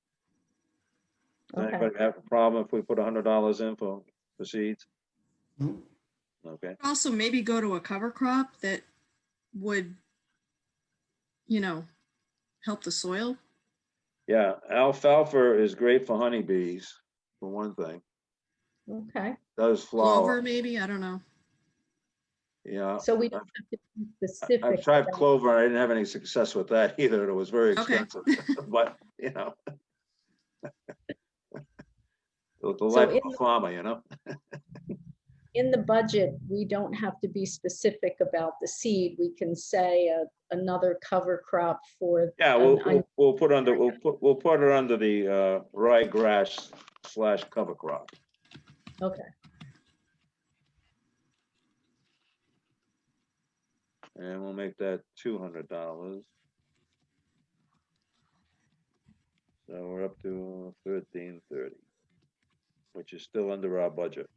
Does Okay. anybody have a problem if we put $100 in for seeds? No. Okay. Also, maybe go to a cover crop that would, help the soil. Yeah, alfalfa is great for honeybees, for one thing. Okay, Does Clover, flower. maybe, I don't know. Yeah. so we don't have to be specific. I've tried about- clover. I didn't have any success with that either. It was very Okay. expensive, but the So life of in a the- farmer, in the budget, we don't have to be specific about the seed. We can say another cover crop for. Yeah, we'll put under, we'll put it under the ryegrass / cover crop. Okay, And we'll make that $200. So we're up to 1330, which is still under our budget.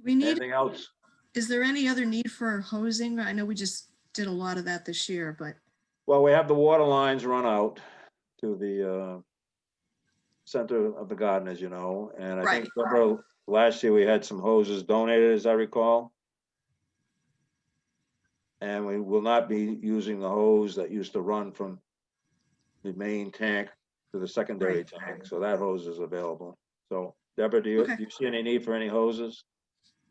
We need, Anything else? is there any other need for hosing? I know we just did a lot of that this year, but Well, we have the water lines run out to the center of the garden, as you know, and I think last year we had some hoses donated, as I recall. And we will not be using the hose that used to run from the main tank to the secondary tank, so that hose is available. So Deborah, do Okay. you see any need for any hoses?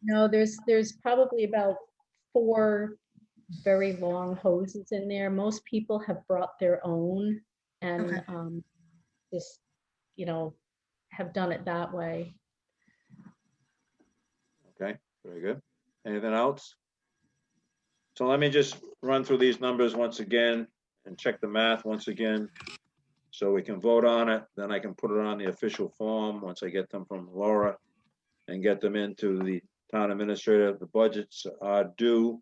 no, there's probably about 4 very long hoses in there. Most people have brought their own and Okay. just, you know, have done it that way. Okay, very good. Anything else? So let me just run through these numbers once again and check the math once again, so we can vote on it. Then I can put it on the official form once I get them from Laura and get them into the town administrator. The budgets are due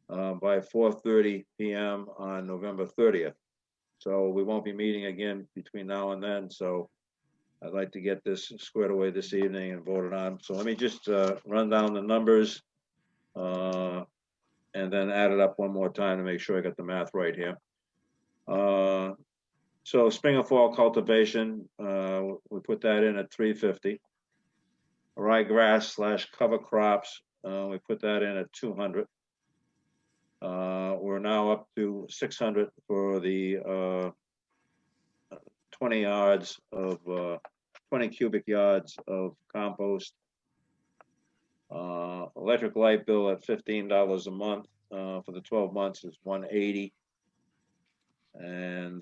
by 4:30 p.m. on November 30th. So we won't be meeting again between now and then. So I'd like to get this squared away this evening and voted on. So let me just run down the numbers and then add it up one more time to make sure I got the math right here. So spring and fall cultivation, we put that in at 350. Ryegrass / cover crops, we put that in at 200. We're now up to 600 for the 20 yards of 20 cubic yards of compost. Electric light bill at $15 a month for the 12 months is $180. And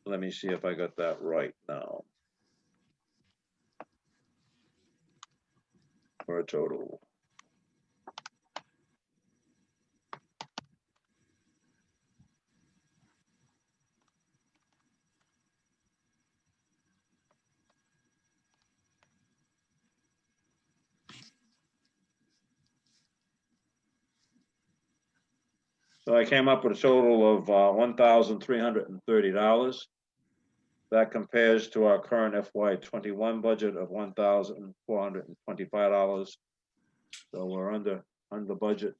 let me see if I got that right now. For a total. So I came up with a total of $1,330. That compares to our current FY21 budget of $1,425. So we're under budget,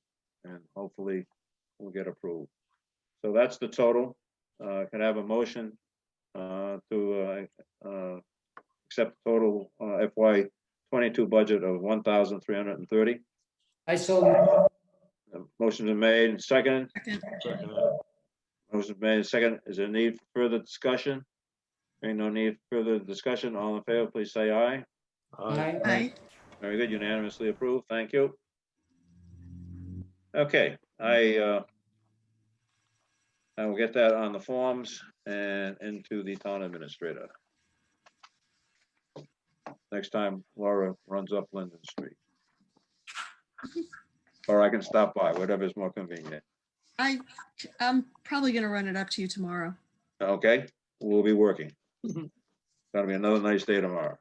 and hopefully we'll get approved. So that's the total. Can I have a motion to accept the total FY22 budget of $1,330? I so, Motion's been made and seconded. second, Motion's made and seconded. Is there a need for further discussion? Ain't no need for further discussion. All in favor, please say aye. aye. Very good, unanimously approved. Thank you. Okay, I will get that on the forms and into the town administrator. Next time Laura runs up Linden Street. Or I can stop by, whatever is more convenient. I'm probably gonna run it up to you tomorrow. Okay, we'll be working. Gonna be another nice day tomorrow.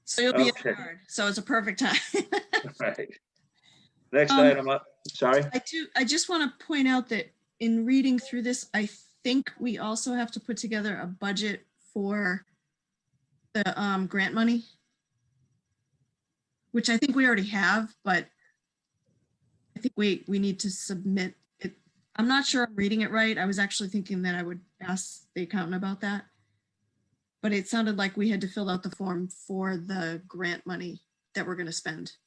So you'll be at Okay. the yard, so it's a perfect time. Right. Next Um, item up, sorry? I just want to point out that in reading through this, I think we also have to put together a budget for the grant money, which I think we already have, but I think we need to submit it. I'm not sure I'm reading it right. I was actually thinking that I would ask the accountant about that. But it sounded like we had to fill out the form for the grant money that we're going to spend.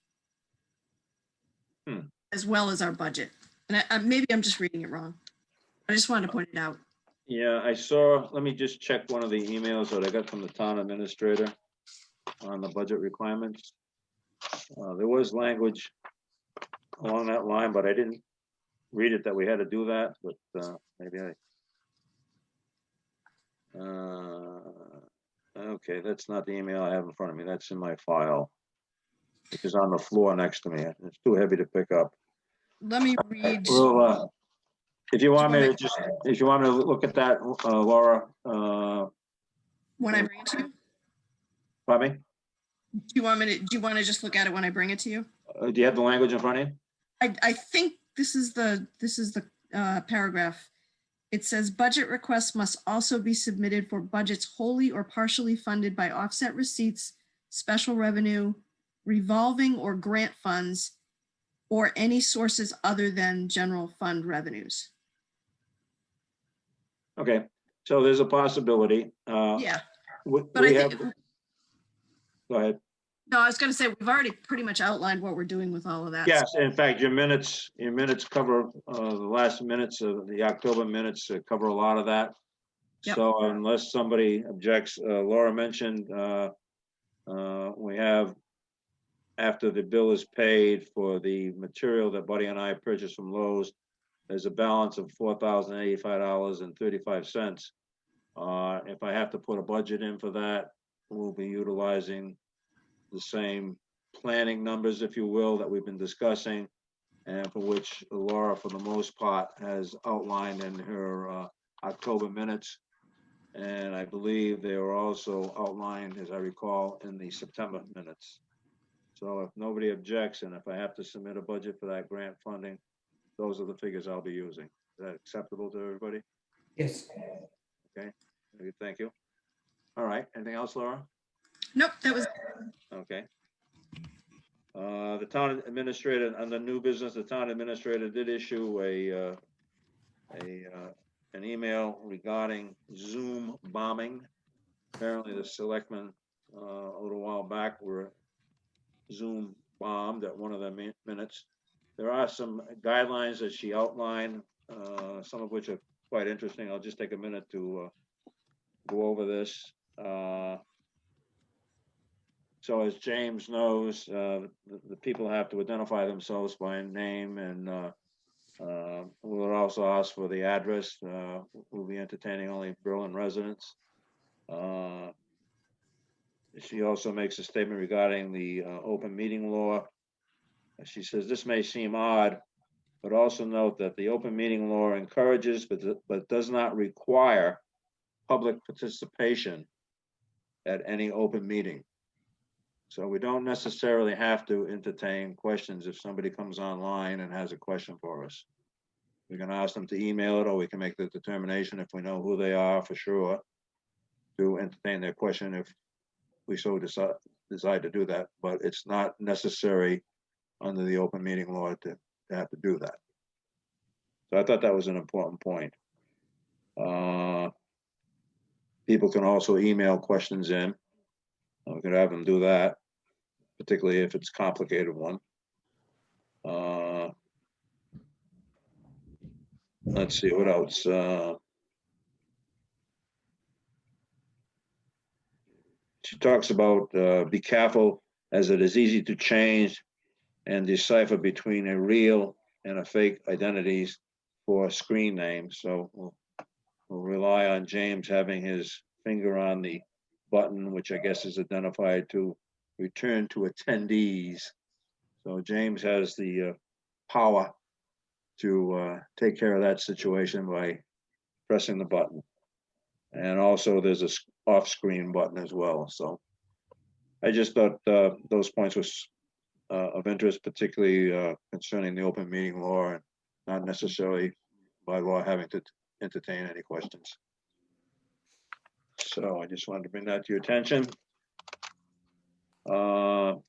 As well as our budget. And maybe I'm just reading it wrong. I just wanted to point it out. Yeah, I saw, let me just check one of the emails that I got from the town administrator on the budget requirements. There was language along that line, but I didn't read it that we had to do that, but maybe I. Okay, that's not the email I have in front of me. That's in my file. Which is on the floor next to me. It's too heavy to pick up. Let me read. Well, if you want me want to me- just, if you want me to look at that, Laura, When I bring it to you? pardon me? Do you want to just look at it when I bring it to you? Do you have the language in front of you? I think this is the paragraph. It says budget requests must also be submitted for budgets wholly or partially funded by offset receipts, special revenue, revolving or grant funds, or any sources other than general fund revenues. Okay, so there's a possibility. Yeah, We but I have, think, go ahead. no, I was going to say, we've already pretty much outlined what we're doing with all of that. Yes, in fact, your minutes cover, the last minutes of the October minutes cover a lot of that. Yep. So unless somebody objects, Laura mentioned, we have, after the bill is paid for the material that Buddy and I purchased from Lowe's, there's a balance of $4,085.35. If I have to put a budget in for that, we'll be utilizing the same planning numbers, if you will, that we've been discussing, and for which Laura, for the most part, has outlined in her October minutes. And I believe they were also outlined, as I recall, in the September minutes. So if nobody objects, and if I have to submit a budget for that grant funding, those are the figures I'll be using. Is that acceptable to everybody? Yes. Okay, thank you. All right, anything else, Laura? Nope, that was, Okay. The town administrator, under new business, the town administrator did issue an email regarding Zoom bombing. Apparently the selectmen, a little while back, were Zoom bombed at one of the minutes. There are some guidelines that she outlined, some of which are quite interesting. I'll just take a minute to go over this. So as James knows, the people have to identify themselves by name, and we'll also ask for the address. We'll be entertaining only Berlin residents. She also makes a statement regarding the open meeting law. She says, this may seem odd, but also note that the open meeting law encourages, but does not require public participation at any open meeting. So we don't necessarily have to entertain questions if somebody comes online and has a question for us. We can ask them to email it, or we can make the determination, if we know who they are for sure, to entertain their question if we so decide to do that. But it's not necessary under the open meeting law to have to do that. So I thought that was an important point. People can also email questions in. We could have them do that, particularly if it's a complicated one. Let's see, what else? She talks about be careful, as it is easy to change and decipher between a real and a fake identities for screen names. So we'll rely on James having his finger on the button, which I guess is identified to return to attendees. So James has the power to take care of that situation by pressing the button. And also there's a off-screen button as well. So I just thought those points was of interest, particularly concerning the open meeting law, and not necessarily by law having to entertain any questions. So I just wanted to bring that to your attention. The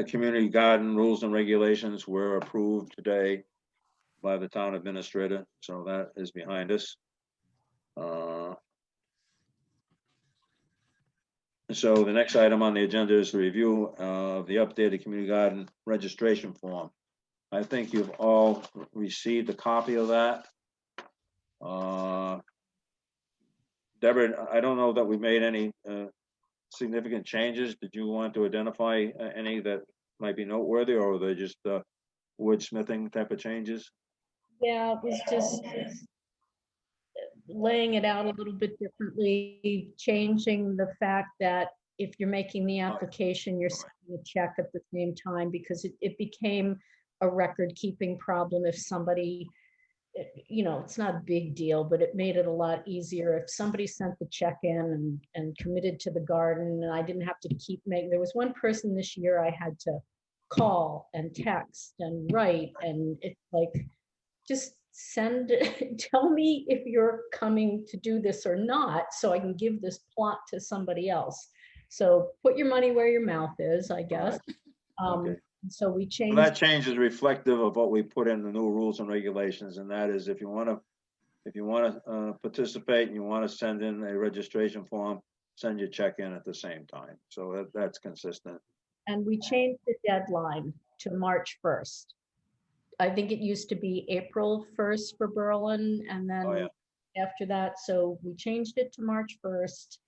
community garden rules and regulations were approved today by the town administrator, so that is behind us. So the next item on the agenda is the review of the updated community garden registration form. I think you've all received a copy of that. Deborah, I don't know that we made any significant changes. Did you want to identify any that might be noteworthy, or were they just wordsmithing type of changes? Yeah, it was just laying it out a little bit differently, changing the fact that if you're making the application, you're sending a check at the same time, because it became a record-keeping problem if somebody, you know, it's not a big deal, but it made it a lot easier if somebody sent the check in and committed to the garden, and I didn't have to keep making, there was one person this year I had to call and text and write, and it's like, just send, tell me if you're coming to do this or not, so I can give this plot to somebody else. So put your money where your mouth is, I guess. Okay. So we Well, changed. that change is reflective of what we put in the new rules and regulations, and that is if you want to participate and you want to send in a registration form, send your check in at the same time. So that's consistent. And we changed the deadline to March 1st. I think it used to be April 1st for Berlin, and Oh, then yeah. after that, so we changed it to March 1st.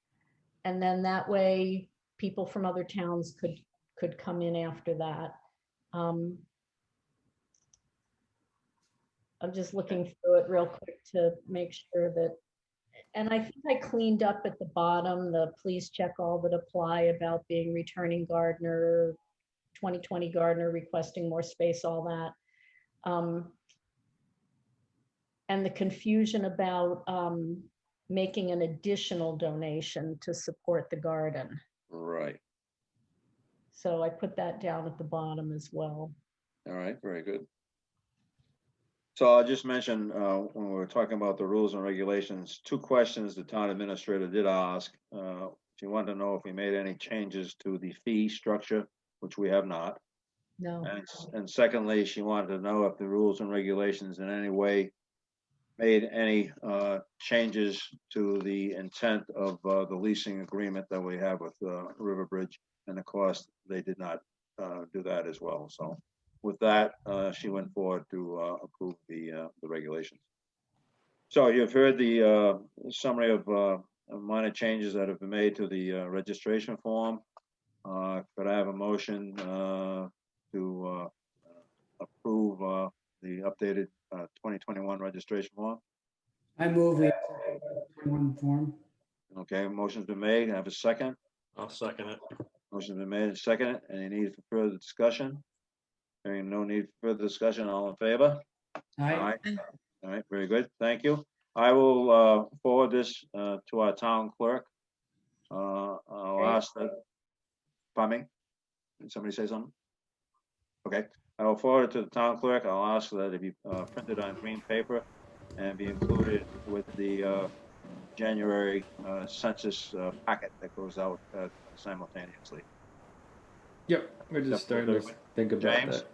And then that way, people from other towns could come in after that. I'm just looking through it real quick to make sure that, and I think I cleaned up at the bottom, the please check all that apply about being returning gardener, 2020 gardener requesting more space, all that. And the confusion about making an additional donation to support the garden. Right. So I put that down at the bottom as well. All right, very good. So I'll just mention, when we were talking about the rules and regulations, 2 questions the town administrator did ask. She wanted to know if we made any changes to the fee structure, which we have not. No, And secondly, she wanted to know if the rules and regulations in any way made any changes to the intent of the leasing agreement that we have with Riverbridge, and of course, they did not do that as well. So with that, she went forward to approve the regulations. So you've heard the summary of minor changes that have been made to the registration form. Could I have a motion to approve the updated 2021 registration form? I move we accept the 21 form. Okay, motion's been made. I have a second. I'll second it. Motion's been made and seconded. Any need for further discussion? Hearing no need for further discussion, all in favor? Aye. All right, very good. Thank you. I will forward this to our town clerk. I'll ask that, pardon me? Did somebody say something? Okay, I will forward it to the town clerk. I'll ask that it be printed on green paper and be included with the January census packet that goes out simultaneously. Yep, we're just starting to think about James?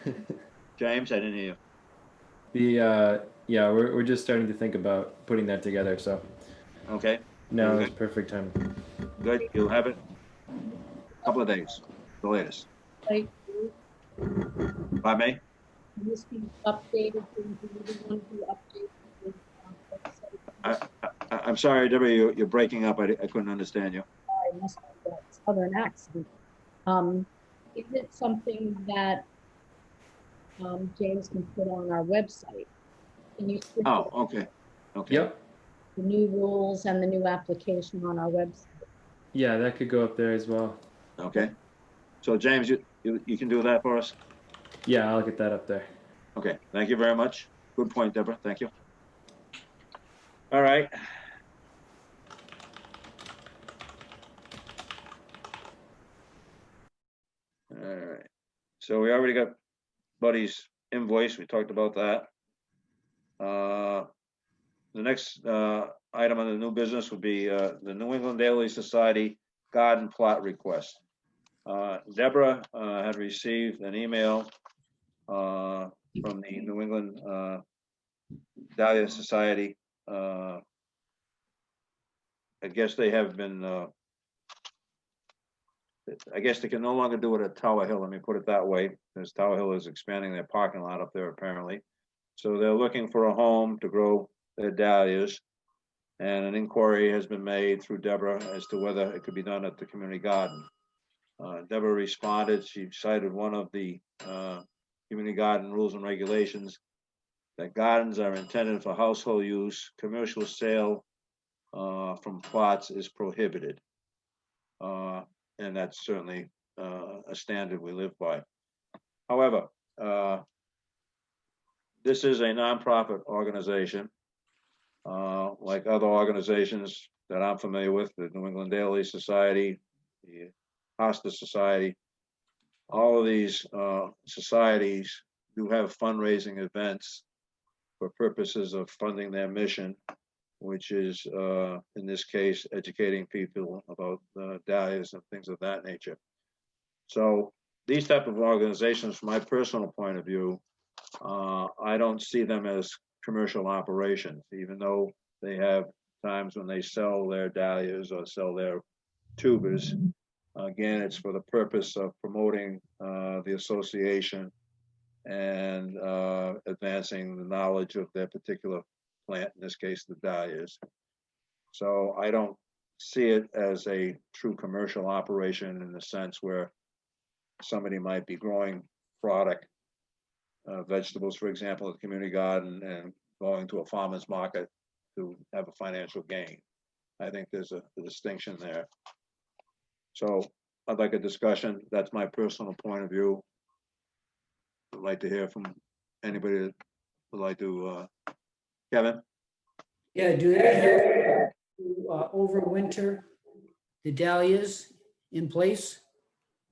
that. James, I didn't hear you. Yeah, we're just starting to think about putting that together. So Okay, now very is perfect time. good. You'll have it a couple of days, the latest. like, By me? this be updated, the one who updated the website. I'm sorry, Deborah, you're breaking up. I couldn't understand you. I must have that southern accent. Is it something that James can put on our website? Can you put Oh, okay. Okay. Yep. the new rules and the new application on our website? Yeah, that could go up there as well. Okay. So James, you can do that for us? Yeah, I'll get that up there. Okay, thank you very much. Good point, Deborah. Thank you. All right. All right. So we already got Buddy's invoice. We talked about that. The next item on the new business would be the New England Daily Society garden plot request. Deborah had received an email from the New England Dahlia Society. I guess they have been, I guess they can no longer do it at Tower Hill, let me put it that way, because Tower Hill is expanding their parking lot up there apparently. So they're looking for a home to grow their dahlias. And an inquiry has been made through Deborah as to whether it could be done at the community garden. Deborah responded. She cited one of the community garden rules and regulations that gardens are intended for household use, commercial sale from plots is prohibited. And that's certainly a standard we live by. However, this is a nonprofit organization, like other organizations that I'm familiar with, the New England Daily Society, the Hospice Society. All of these societies do have fundraising events for purposes of funding their mission, which is, in this case, educating people about dahlias and things of that nature. So these type of organizations, from my personal point of view, I don't see them as commercial operations, even though they have times when they sell their dahlias or sell their tubers. Again, it's for the purpose of promoting the association and advancing the knowledge of their particular plant, in this case, the dahlias. So I don't see it as a true commercial operation in the sense where somebody might be growing product, vegetables, for example, at the community garden and going to a farmer's market to have a financial gain. I think there's a distinction there. So I'd like a discussion. That's my personal point of view. I'd like to hear from anybody that would like to, Kevin? Yeah, do they have to overwinter the dahlias in place?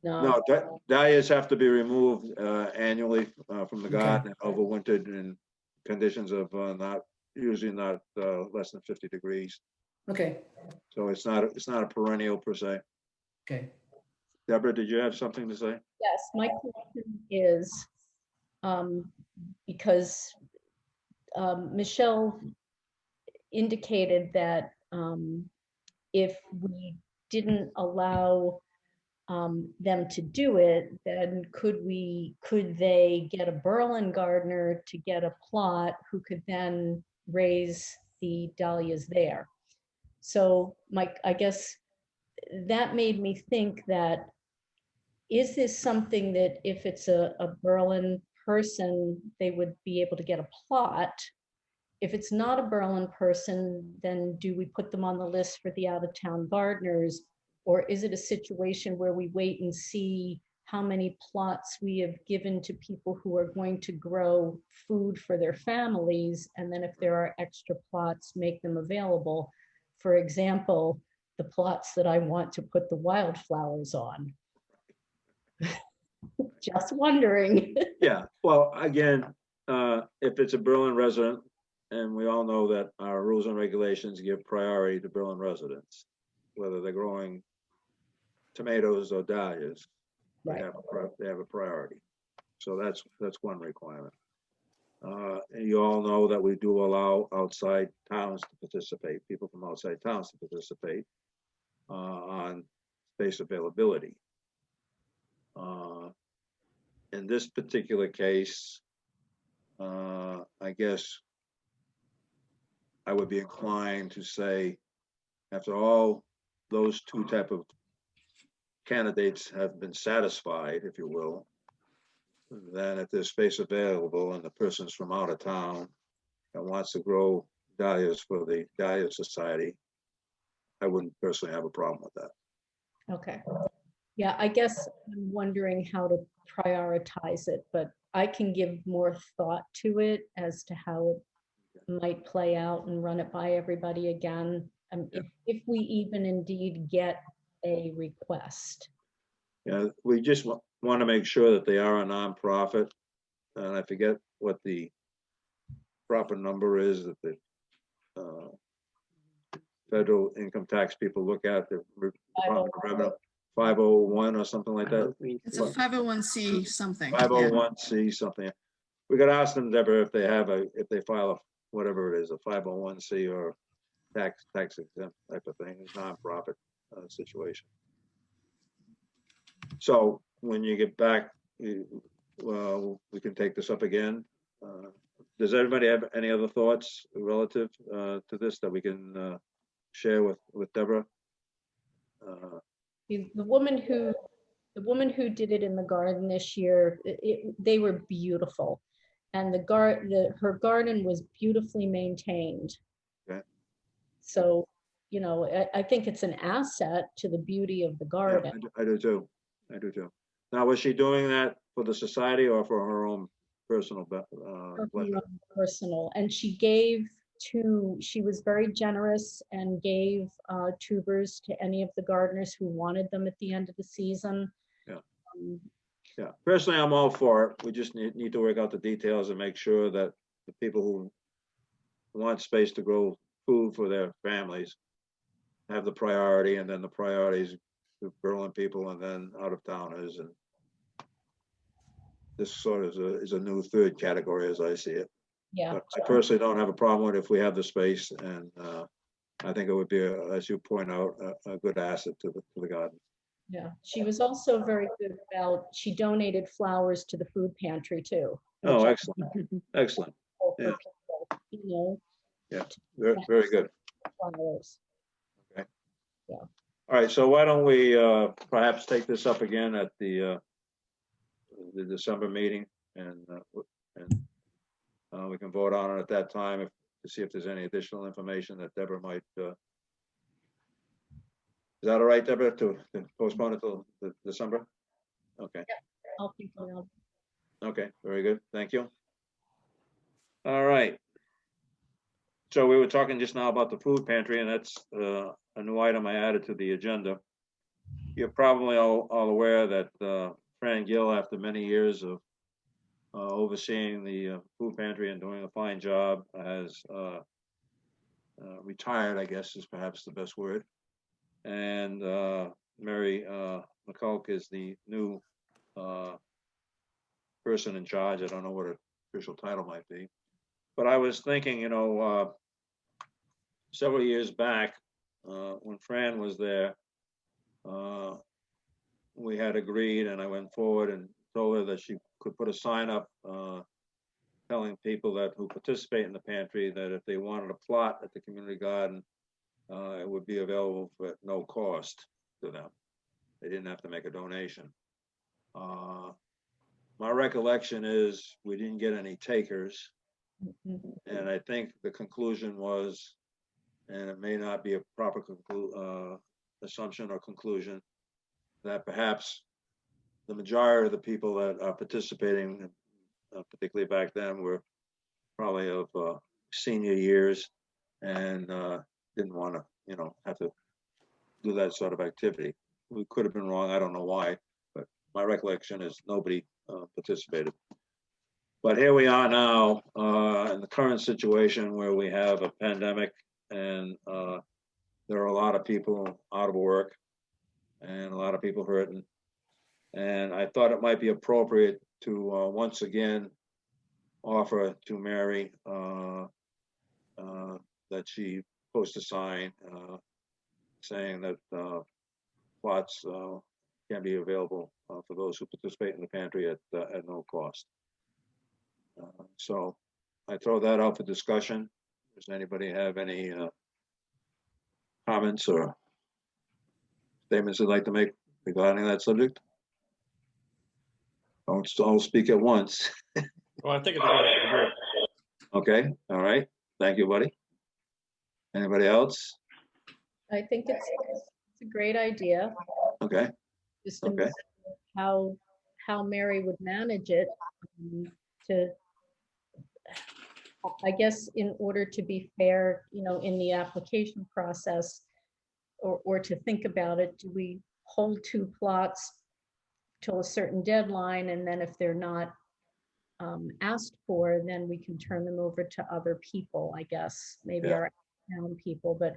No, dahlias have to be removed annually from the Okay. garden and overwintered in conditions of usually not less than 50 degrees. Okay, So it's not a perennial per se. okay. Deborah, did you have something to say? Yes, my question is, because Michelle indicated that if we didn't allow them to do it, then could they get a Berlin gardener to get a plot who could then raise the dahlias there? So I guess that made me think that, is this something that if it's a Berlin person, they would be able to get a plot? If it's not a Berlin person, then do we put them on the list for the out-of-town gardeners? Or is it a situation where we wait and see how many plots we have given to people who are going to grow food for their families? And then if there are extra plots, make them available. For example, the plots that I want to put the wildflowers on. Just wondering. Yeah, well, again, if it's a Berlin resident, and we all know that our rules and regulations give priority to Berlin residents, whether they're growing tomatoes or dahlias, they Right. have a priority. So that's one requirement. And you all know that we do allow outside towns to participate, people from outside towns to participate on space availability. In this particular case, I guess I would be inclined to say, after all those two type of candidates have been satisfied, if you will, then if there's space available and the person's from out of town that wants to grow dahlias for the Dahlia Society, I wouldn't personally have a problem with that. Okay. Yeah, I guess I'm wondering how to prioritize it, but I can give more thought to it as to how it might play out and run it by everybody again. If we even indeed get a request. Yeah, we just want to make sure that they are a nonprofit, and I forget what the proper number is that the federal income tax people look at, the Department of Revenue, 501 or something like that. It's a 501c something. 501c something. We got to ask them, Deborah, if they file a, whatever it is, a 501c or tax exempt type of thing, nonprofit situation. So when you get back, well, we can take this up again. Does everybody have any other thoughts relative to this that we can share with Deborah? The woman who did it in the garden this year, they were beautiful. and her garden was beautifully maintained. Okay. So, you know, I think it's an asset to the beauty of the Yeah, garden. I do too. I do too. Now, was she doing that for the society or for her own personal Her pleasure? own personal, and she was very generous and gave tubers to any of the gardeners who wanted them at the end of the season. Yeah. Um, Yeah, personally, I'm all for it. We just need to work out the details and make sure that the people who want space to grow food for their families have the priority, and then the priorities to Berlin people and then out of towners. And this sort of is a new third category as I see it. Yeah, But I personally don't have a problem with it if we have the space, and I think it would be, as you point out, a good asset to the garden. yeah. She was also very good about, she donated flowers to the food pantry too. Oh, which I excellent, excellent. hope for Yeah. people, you know, Very good. flowers. All right, so why don't we perhaps take this up again at the December meeting, and we can vote on it at that time to see if there's any additional information that Deborah might. Is that all right, Deborah, to postpone it till December? Okay, I'll keep an eye on. okay, very good, thank you. All right. So we were talking just now about the food pantry, and that's a new item I added to the agenda. You're probably all aware that Fran Gill, after many years of overseeing the food pantry and doing a fine job, has retired, I guess is perhaps the best word. And Mary McCulloch is the new person in charge. I don't know what her official title might be. But I was thinking, you know, several years back, when Fran was there, we had agreed, and I went forward and told her that she could put a sign up telling people that who participate in the pantry that if they wanted a plot at the community garden, it would be available for no cost to them. They didn't have to make a donation. My recollection is we didn't get any takers, Mhm. and I think the conclusion was, and it may not be a proper assumption or conclusion, that perhaps the majority of the people that are participating, particularly back then, were probably of senior years and didn't want to, you know, have to do that sort of activity. We could have been wrong. I don't know why, but my recollection is nobody participated. But here we are now in the current situation where we have a pandemic, and there are a lot of people out of work and a lot of people hurting. And I thought it might be appropriate to once again offer to Mary that she post a sign saying that plots can be available for those who participate in the pantry at no cost. So I throw that out for discussion. Does anybody have any comments or statements they'd like to make regarding that subject? Don't all speak at once. Well, I think it's a good idea. Okay, all right. Thank you, buddy. Anybody else? I think it's a great idea. Okay, Just okay. how Mary would manage it to, I guess, in order to be fair, you know, in the application process, or to think about it, do we hold 2 plots till a certain deadline, and then if they're not asked for, then we can turn them over to other people, I guess, maybe Yeah. our town people. But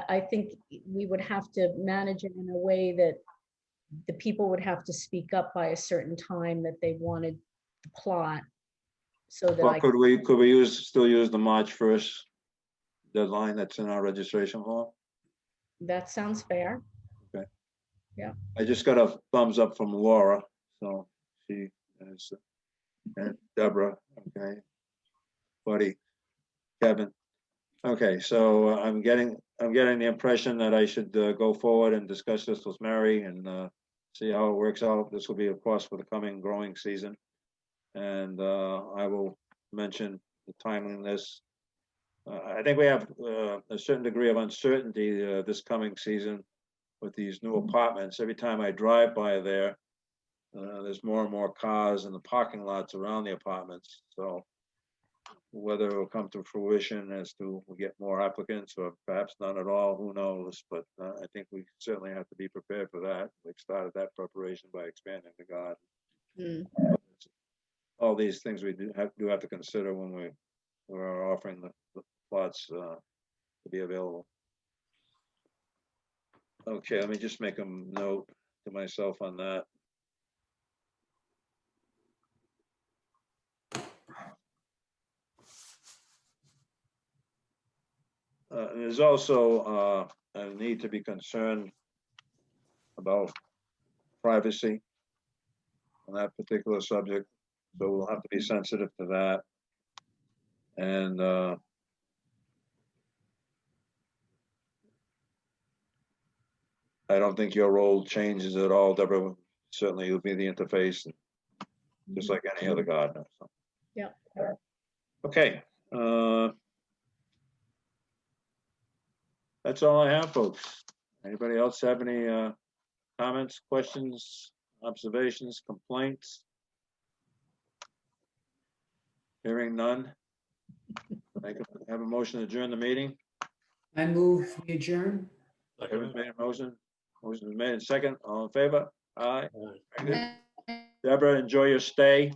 I think we would have to manage it in a way that the people would have to speak up by a certain time that they wanted the plot, so that Well, could we still use the March 1st deadline that's in our registration form? that sounds fair. I just got a thumbs up from Laura, so she is, and Deborah, okay, buddy, Kevin. Okay, so I'm getting the impression that I should go forward and discuss this with Mary and see how it works out. This will be, of course, for the coming growing season. And I will mentioned the timeliness. I think we have a certain degree of uncertainty this coming season with these new apartments. Every time I drive by there, there's more and more cars in the parking lots around the apartments. So whether it will come to fruition as to we get more applicants or perhaps none at all, who knows? But I think we certainly have to be prepared for that. We've started that preparation by expanding the garden. Mm. All these things we do have to consider when we're offering the plots to be available. Okay, let me just make a note to myself on that. There's also a need to be concerned about privacy on that particular subject, so we'll have to be sensitive to that. And I don't think your role changes at all, Deborah. Certainly you'll be the interface, just like any other gardener. So. Yeah. Okay. That's all I have, folks. Anybody else have any comments, questions, observations, complaints? Hearing none. I can have a motion to adjourn the meeting. I move we adjourn. Kevin's made a motion. Motion is made in second. All in favor? Aye. All right. Very good. Deborah, enjoy your stay.